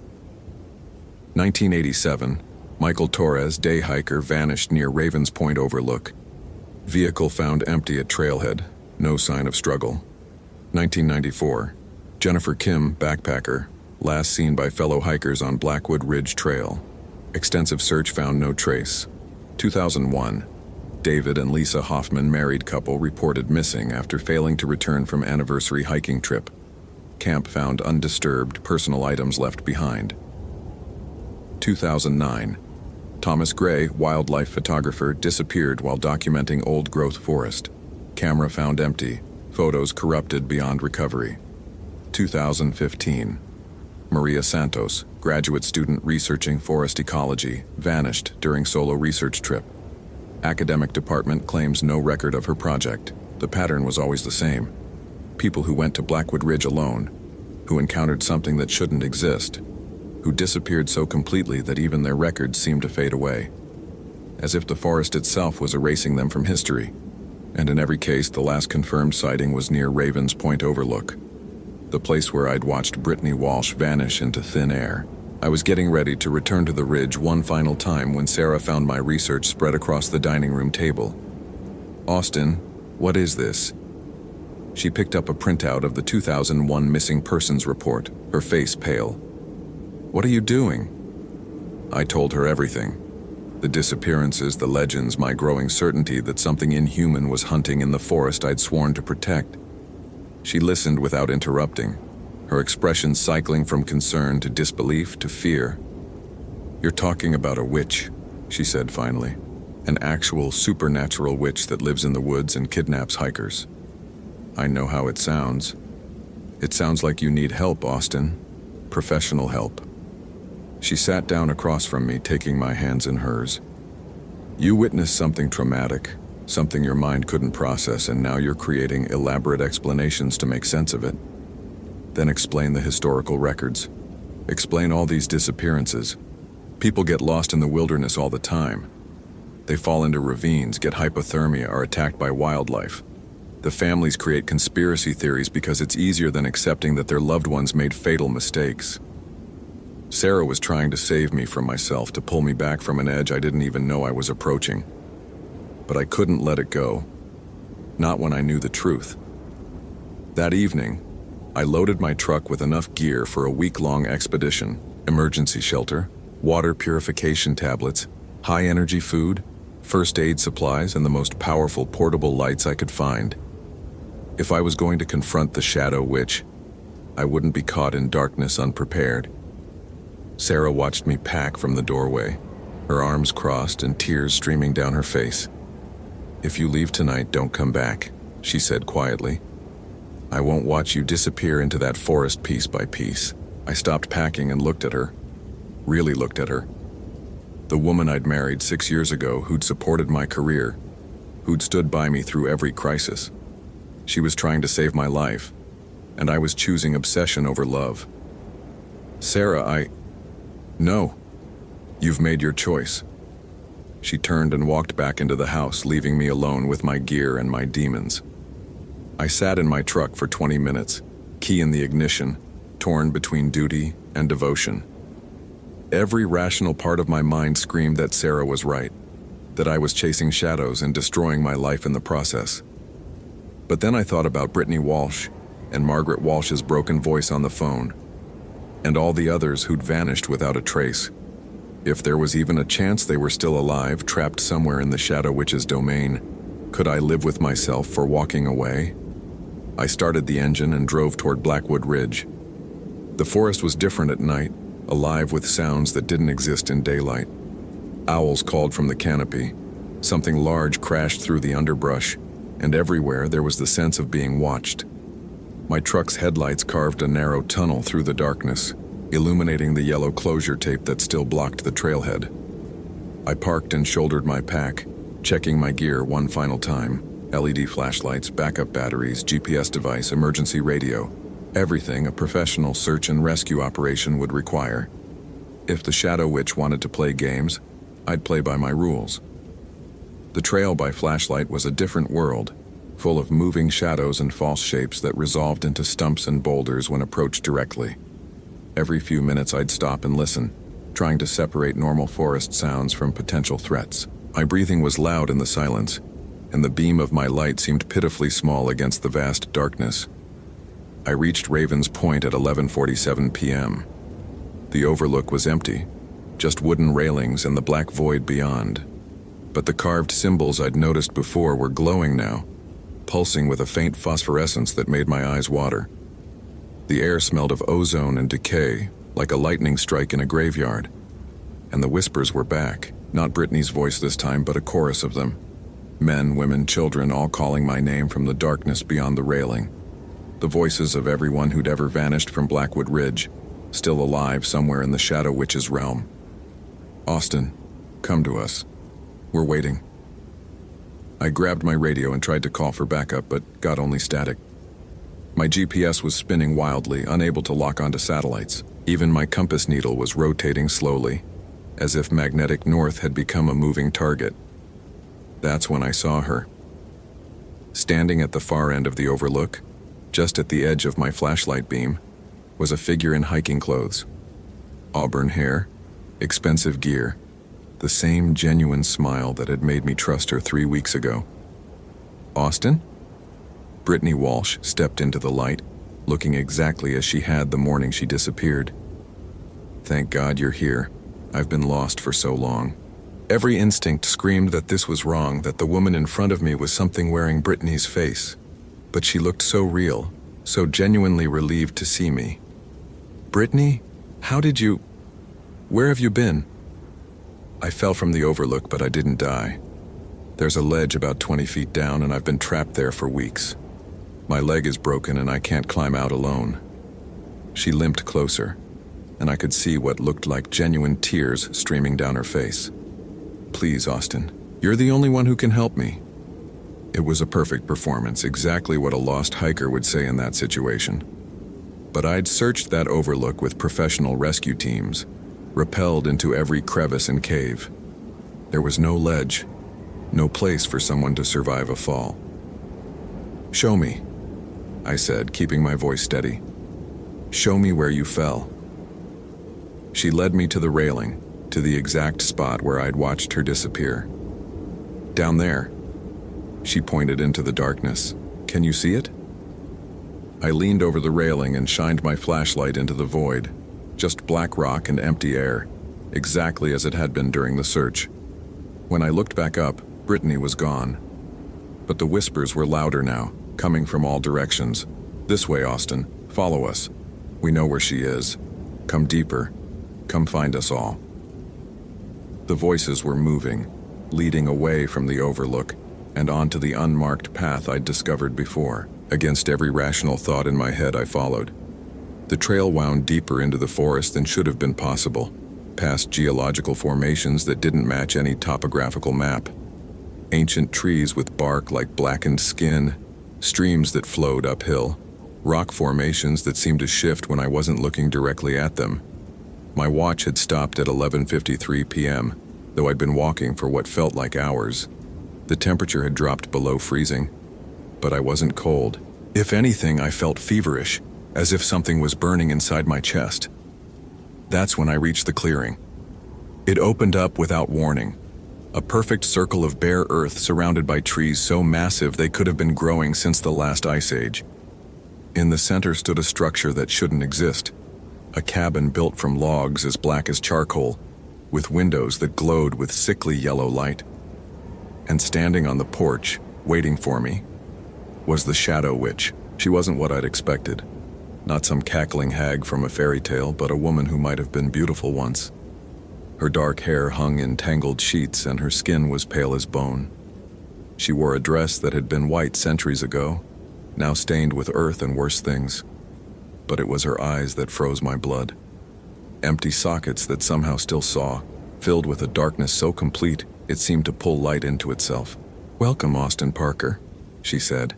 1987, Michael Torres, day hiker, vanished near Ravens Point Overlook. Vehicle found empty at trailhead, no sign of struggle. 1994, Jennifer Kim, backpacker, last seen by fellow hikers on Blackwood Ridge Trail. Extensive search found no trace. 2001, David and Lisa Hoffman, married couple, reported missing after failing to return from anniversary hiking trip. Camp found undisturbed, personal items left behind. 2009, Thomas Gray, wildlife photographer, disappeared while documenting old-growth forest. Camera found empty, photos corrupted beyond recovery. 2015, Maria Santos, graduate student researching forest ecology, vanished during solo research trip. Academic department claims no record of her project. The pattern was always the same. People who went to Blackwood Ridge alone, who encountered something that shouldn't exist, who disappeared so completely that even their records seemed to fade away, as if the forest itself was erasing them from history. And in every case, the last confirmed sighting was near Ravens Point Overlook, the place where I'd watched Brittany Walsh vanish into thin air. I was getting ready to return to the ridge one final time when Sarah found my research spread across the dining room table. "Austin, what is this?" She picked up a printout of the 2001 missing persons report, her face pale. "What are you doing?" I told her everything. The disappearances, the legends, my growing certainty that something inhuman was hunting in the forest I'd sworn to protect. She listened without interrupting, her expression cycling from concern to disbelief to fear. "You're talking about a witch," she said finally. "An actual supernatural witch that lives in the woods and kidnaps hikers." "I know how it sounds. It sounds like you need help, Austin. Professional help." She sat down across from me, taking my hands in hers. "You witnessed something traumatic, something your mind couldn't process, and now you're creating elaborate explanations to make sense of it. Then explain the historical records. Explain all these disappearances. People get lost in the wilderness all the time. They fall into ravines, get hypothermia, or attacked by wildlife. The families create conspiracy theories because it's easier than accepting that their loved ones made fatal mistakes. Sarah was trying to save me from myself, to pull me back from an edge I didn't even know I was approaching. But I couldn't let it go. Not when I knew the truth. That evening, I loaded my truck with enough gear for a week-long expedition: emergency shelter, water purification tablets, high-energy food, first aid supplies, and the most powerful portable lights I could find. If I was going to confront the Shadow Witch, I wouldn't be caught in darkness unprepared. Sarah watched me pack from the doorway, her arms crossed and tears streaming down her face. "If you leave tonight, don't come back," she said quietly. "I won't watch you disappear into that forest piece by piece." I stopped packing and looked at her. Really looked at her. The woman I'd married 6 years ago, who'd supported my career, who'd stood by me through every crisis. She was trying to save my life, and I was choosing obsession over love. "Sarah, No. You've made your choice." She turned and walked back into the house, leaving me alone with my gear and my demons. I sat in my truck for 20 minutes, key in the ignition, torn between duty and devotion. Every rational part of my mind screamed that Sarah was right, that I was chasing shadows and destroying my life in the process. But then I thought about Brittany Walsh and Margaret Walsh's broken voice on the phone, and all the others who'd vanished without a trace. If there was even a chance they were still alive, trapped somewhere in the Shadow Witch's domain, could I live with myself for walking away? I started the engine and drove toward Blackwood Ridge. The forest was different at night, alive with sounds that didn't exist in daylight. Owls called from the canopy. Something large crashed through the underbrush, and everywhere there was the sense of being watched. My truck's headlights carved a narrow tunnel through the darkness, illuminating the yellow closure tape that still blocked the trailhead. I parked and shouldered my pack, checking my gear one final time: LED flashlights, backup batteries, GPS device, emergency radio. Everything a professional search and rescue operation would require. If the Shadow Witch wanted to play games, I'd play by my rules. The trail by flashlight was a different world, full of moving shadows and false shapes that resolved into stumps and boulders when approached directly. Every few minutes I'd stop and listen, trying to separate normal forest sounds from potential threats. My breathing was loud in the silence, and the beam of my light seemed pitifully small against the vast darkness. I reached Raven's Point at 11:47 p.m. The overlook was empty, just wooden railings and the black void beyond. But the carved symbols I'd noticed before were glowing now, pulsing with a faint phosphorescence that made my eyes water. The air smelled of ozone and decay, like a lightning strike in a graveyard. And the whispers were back, not Brittany's voice this time, but a chorus of them. Men, women, children, all calling my name from the darkness beyond the railing. The voices of everyone who'd ever vanished from Blackwood Ridge, still alive somewhere in the Shadow Witch's realm. "Austin, come to us. We're waiting." I grabbed my radio and tried to call for backup, but got only static. My GPS was spinning wildly, unable to lock onto satellites. Even my compass needle was rotating slowly, as if magnetic north had become a moving target. That's when I saw her. Standing at the far end of the overlook, just at the edge of my flashlight beam, was a figure in hiking clothes. Auburn hair, expensive gear, the same genuine smile that had made me trust her 3 weeks ago. "Austin?" Brittany Walsh stepped into the light, looking exactly as she had the morning she disappeared. "Thank God you're here. I've been lost for so long." Every instinct screamed that this was wrong, that the woman in front of me was something wearing Brittany's face. But she looked so real, so genuinely relieved to see me. "Brittany, where have you been?" I fell from the overlook, but I didn't die. There's a ledge about 20 feet down, and I've been trapped there for weeks. My leg is broken and I can't climb out alone. She limped closer, and I could see what looked like genuine tears streaming down her face. "Please, Austin, you're the only one who can help me." It was a perfect performance, exactly what a lost hiker would say in that situation. But I'd searched that overlook with professional rescue teams, rappelled into every crevice and cave. There was no ledge, no place for someone to survive a fall. "Show me," I said, keeping my voice steady. "Show me where you fell." She led me to the railing, to the exact spot where I'd watched her disappear. "Down there." She pointed into the darkness. "Can you see it?" I leaned over the railing and shined my flashlight into the void. Just black rock and empty air, exactly as it had been during the search. When I looked back up, Brittany was gone. But the whispers were louder now, coming from all directions. "This way, Austin. Follow us. We know where she is. Come deeper. Come find us all." The voices were moving, leading away from the overlook and onto the unmarked path I'd discovered before. Against every rational thought in my head, I followed. The trail wound deeper into the forest than should have been possible, past geological formations that didn't match any topographical map. Ancient trees with bark like blackened skin, streams that flowed uphill, rock formations that seemed to shift when I wasn't looking directly at them. My watch had stopped at 11:53 p.m., though I'd been walking for what felt like hours. The temperature had dropped below freezing, but I wasn't cold. If anything, I felt feverish, as if something was burning inside my chest. That's when I reached the clearing. It opened up without warning. A perfect circle of bare earth surrounded by trees so massive they could have been growing since the last ice age. In the center stood a structure that shouldn't exist. A cabin built from logs as black as charcoal, with windows that glowed with sickly yellow light. And standing on the porch, waiting for me, was the Shadow Witch. She wasn't what I'd expected. Not some cackling hag from a fairy tale, but a woman who might have been beautiful once. Her dark hair hung in tangled sheets and her skin was pale as bone. She wore a dress that had been white centuries ago, now stained with earth and worse things. But it was her eyes that froze my blood. Empty sockets that somehow still saw, filled with a darkness so complete it seemed to pull light into itself. "Welcome, Austin Parker," she said,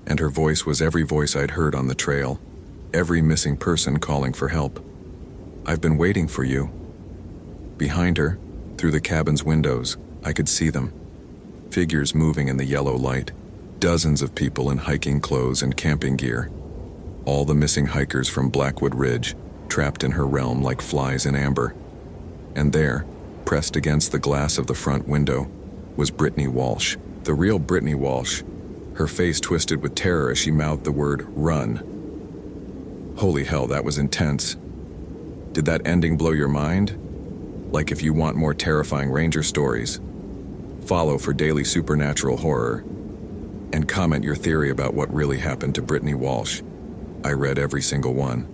and her voice was every voice I'd heard on the trail, every missing person calling for help. "I've been waiting for you." Behind her, through the cabin's windows, I could see them. Figures moving in the yellow light, dozens of people in hiking clothes and camping gear. All the missing hikers from Blackwood Ridge, trapped in her realm like flies in amber. And there, pressed against the glass of the front window, was Brittany Walsh, the real Brittany Walsh, her face twisted with terror as she mouthed the word "run." Holy hell, that was intense. Did that ending blow your mind? Like if you want more terrifying Ranger stories, follow for daily supernatural horror, and comment your theory about what really happened to Brittany Walsh. I read every single one.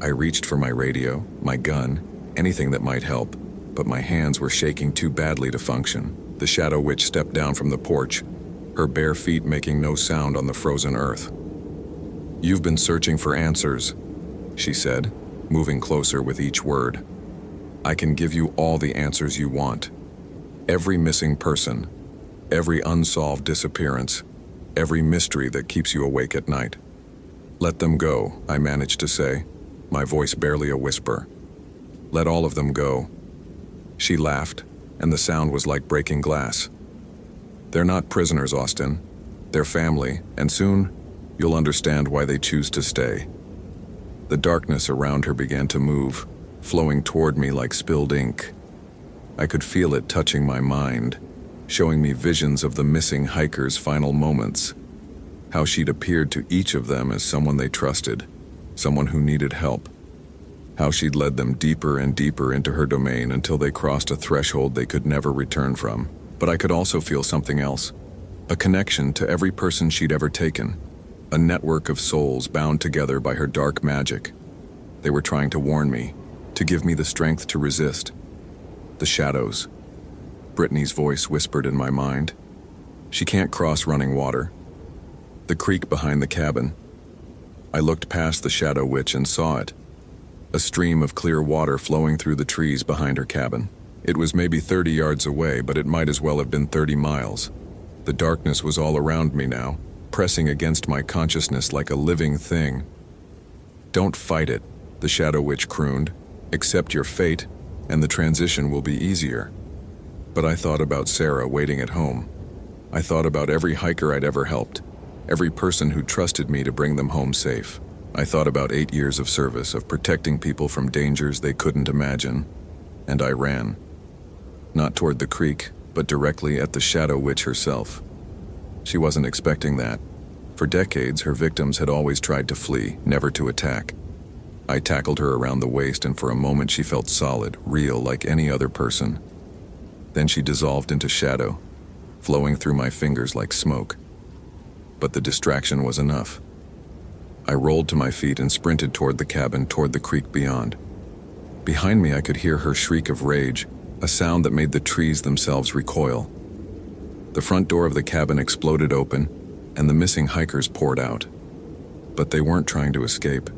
I reached for my radio, my gun, anything that might help, but my hands were shaking too badly to function. The Shadow Witch stepped down from the porch, her bare feet making no sound on the frozen earth. "You've been searching for answers," she said, moving closer with each word. "I can give you all the answers you want. Every missing person, every unsolved disappearance, every mystery that keeps you awake at night." "Let them go," I managed to say, my voice barely a whisper. "Let all of them go." She laughed, and the sound was like breaking glass. "They're not prisoners, Austin. They're family, and soon you'll understand why they choose to stay." The darkness around her began to move, flowing toward me like spilled ink. I could feel it touching my mind, showing me visions of the missing hikers' final moments, how she'd appeared to each of them as someone they trusted, someone who needed help, how she'd led them deeper and deeper into her domain until they crossed a threshold they could never return from. But I could also feel something else, a connection to every person she'd ever taken, a network of souls bound together by her dark magic. They were trying to warn me, to give me the strength to resist. "The shadows," Brittany's voice whispered in my mind. "She can't cross running water." The creek behind the cabin. I looked past the Shadow Witch and saw it, a stream of clear water flowing through the trees behind her cabin. It was maybe 30 yards away, but it might as well have been 30 miles. The darkness was all around me now, pressing against my consciousness like a living thing. "Don't fight it," the Shadow Witch crooned. "Accept your fate, and the transition will be easier." But I thought about Sarah waiting at home. I thought about every hiker I'd ever helped, every person who trusted me to bring them home safe. I thought about 8 years of service, of protecting people from dangers they couldn't imagine, and I ran. Not toward the creek, but directly at the Shadow Witch herself. She wasn't expecting that. For decades, her victims had always tried to flee, never to attack. I tackled her around the waist, and for a moment she felt solid, real, like any other person. Then she dissolved into shadow, flowing through my fingers like smoke. But the distraction was enough. I rolled to my feet and sprinted toward the cabin, toward the creek beyond. Behind me I could hear her shriek of rage, a sound that made the trees themselves recoil. The front door of the cabin exploded open, and the missing hikers poured out. But they weren't trying to escape.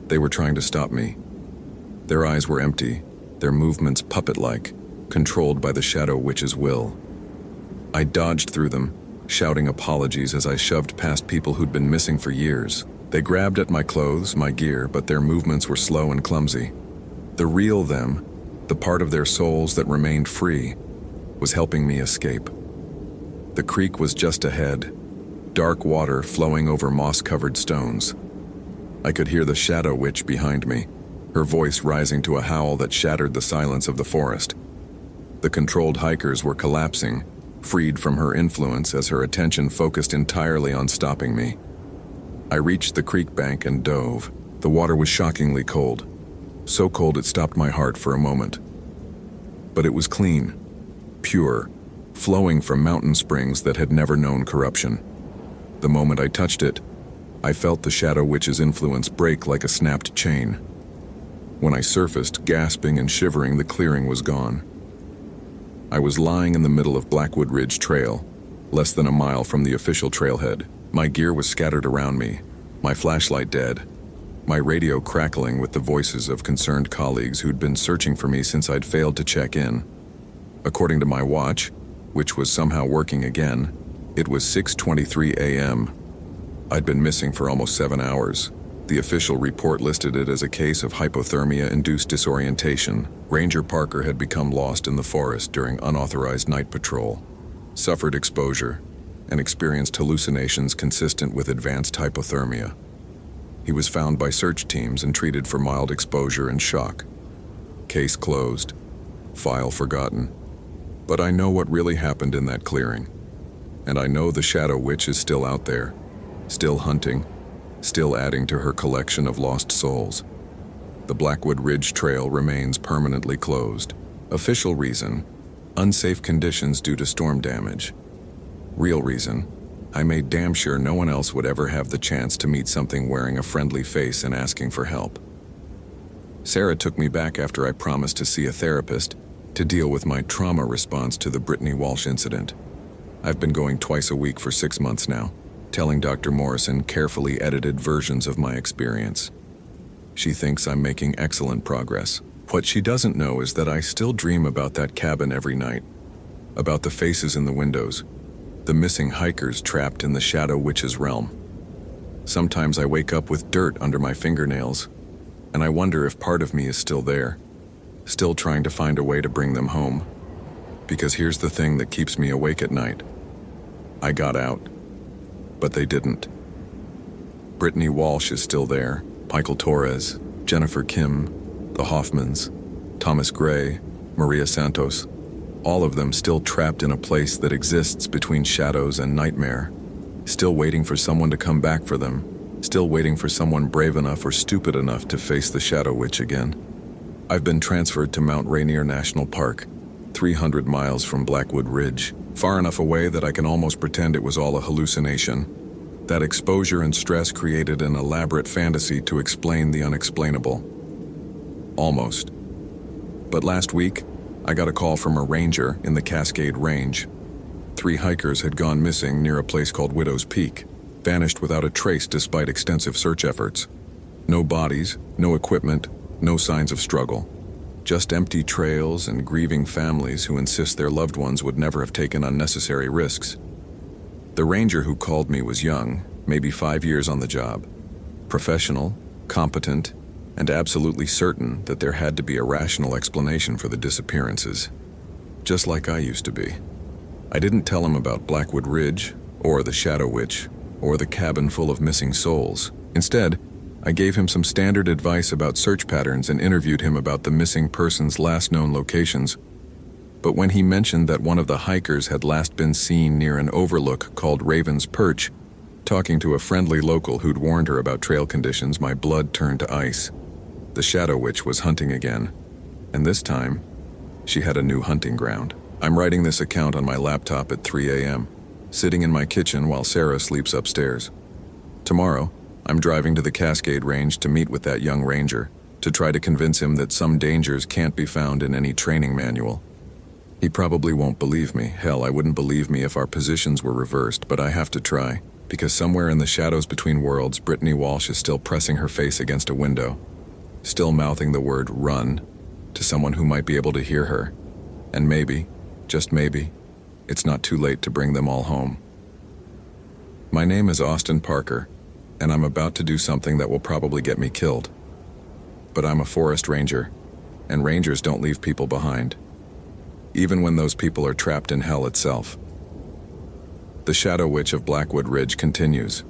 They were trying to stop me. Their eyes were empty, their movements puppet-like, controlled by the Shadow Witch's will. I dodged through them, shouting apologies as I shoved past people who'd been missing for years. They grabbed at my clothes, my gear, but their movements were slow and clumsy. The real them, the part of their souls that remained free, was helping me escape. The creek was just ahead, dark water flowing over moss-covered stones. I could hear the Shadow Witch behind me, her voice rising to a howl that shattered the silence of the forest. The controlled hikers were collapsing, freed from her influence as her attention focused entirely on stopping me. I reached the creek bank and dove. The water was shockingly cold, so cold it stopped my heart for a moment. But it was clean, pure, flowing from mountain springs that had never known corruption. The moment I touched it, I felt the Shadow Witch's influence break like a snapped chain. When I surfaced, gasping and shivering, the clearing was gone. I was lying in the middle of Blackwood Ridge Trail, less than a mile from the official trailhead. My gear was scattered around me, my flashlight dead, my radio crackling with the voices of concerned colleagues who'd been searching for me since I'd failed to check in. According to my watch, which was somehow working again, it was 6:23 a.m. I'd been missing for almost 7 hours. The official report listed it as a case of hypothermia-induced disorientation. Ranger Parker had become lost in the forest during unauthorized night patrol, suffered exposure, and experienced hallucinations consistent with advanced hypothermia. He was found by search teams and treated for mild exposure and shock. Case closed. File forgotten. But I know what really happened in that clearing. And I know the Shadow Witch is still out there, still hunting, still adding to her collection of lost souls. The Blackwood Ridge Trail remains permanently closed. Official reason: unsafe conditions due to storm damage. Real reason: I made damn sure no one else would ever have the chance to meet something wearing a friendly face and asking for help. Sarah took me back after I promised to see a therapist to deal with my trauma response to the Brittany Walsh incident. I've been going twice a week for 6 months now, telling Dr. Morrison carefully edited versions of my experience. She thinks I'm making excellent progress. What she doesn't know is that I still dream about that cabin every night, about the faces in the windows, the missing hikers trapped in the Shadow Witch's realm. Sometimes I wake up with dirt under my fingernails, and I wonder if part of me is still there, still trying to find a way to bring them home. Because here's the thing that keeps me awake at night. I got out, but they didn't. Brittany Walsh is still there, Michael Torres, Jennifer Kim, the Hoffmans, Thomas Gray, Maria Santos, all of them still trapped in a place that exists between shadows and nightmare, still waiting for someone to come back for them, still waiting for someone brave enough or stupid enough to face the Shadow Witch again. I've been transferred to Mount Rainier National Park, 300 miles from Blackwood Ridge, far enough away that I can almost pretend it was all a hallucination. That exposure and stress created an elaborate fantasy to explain the unexplainable. Almost. But last week, I got a call from a ranger in the Cascade Range. 3 hikers had gone missing near a place called Widow's Peak, vanished without a trace despite extensive search efforts. No bodies, no equipment, no signs of struggle. Just empty trails and grieving families who insist their loved ones would never have taken unnecessary risks. The ranger who called me was young, maybe 5 years on the job. Professional, competent, and absolutely certain that there had to be a rational explanation for the disappearances. Just like I used to be. I didn't tell him about Blackwood Ridge, or the Shadow Witch, or the cabin full of missing souls. Instead, I gave him some standard advice about search patterns and interviewed him about the missing person's last known locations. But when he mentioned that one of the hikers had last been seen near an overlook called Raven's Perch, talking to a friendly local who'd warned her about trail conditions, my blood turned to ice. The Shadow Witch was hunting again, and this time, she had a new hunting ground. I'm writing this account on my laptop at 3 a.m., sitting in my kitchen while Sarah sleeps upstairs. Tomorrow, I'm driving to the Cascade Range to meet with that young ranger, to try to convince him that some dangers can't be found in any training manual. He probably won't believe me. Hell, I wouldn't believe me if our positions were reversed, but I have to try, because somewhere in the shadows between worlds, Brittany Walsh is still pressing her face against a window, still mouthing the word "run" to someone who might be able to hear her. And maybe, just maybe, it's not too late to bring them all home. My name is Austin Parker, and I'm about to do something that will probably get me killed. But I'm a forest ranger, and rangers don't leave people behind, even when those people are trapped in hell itself. The Shadow Witch of Blackwood Ridge continues.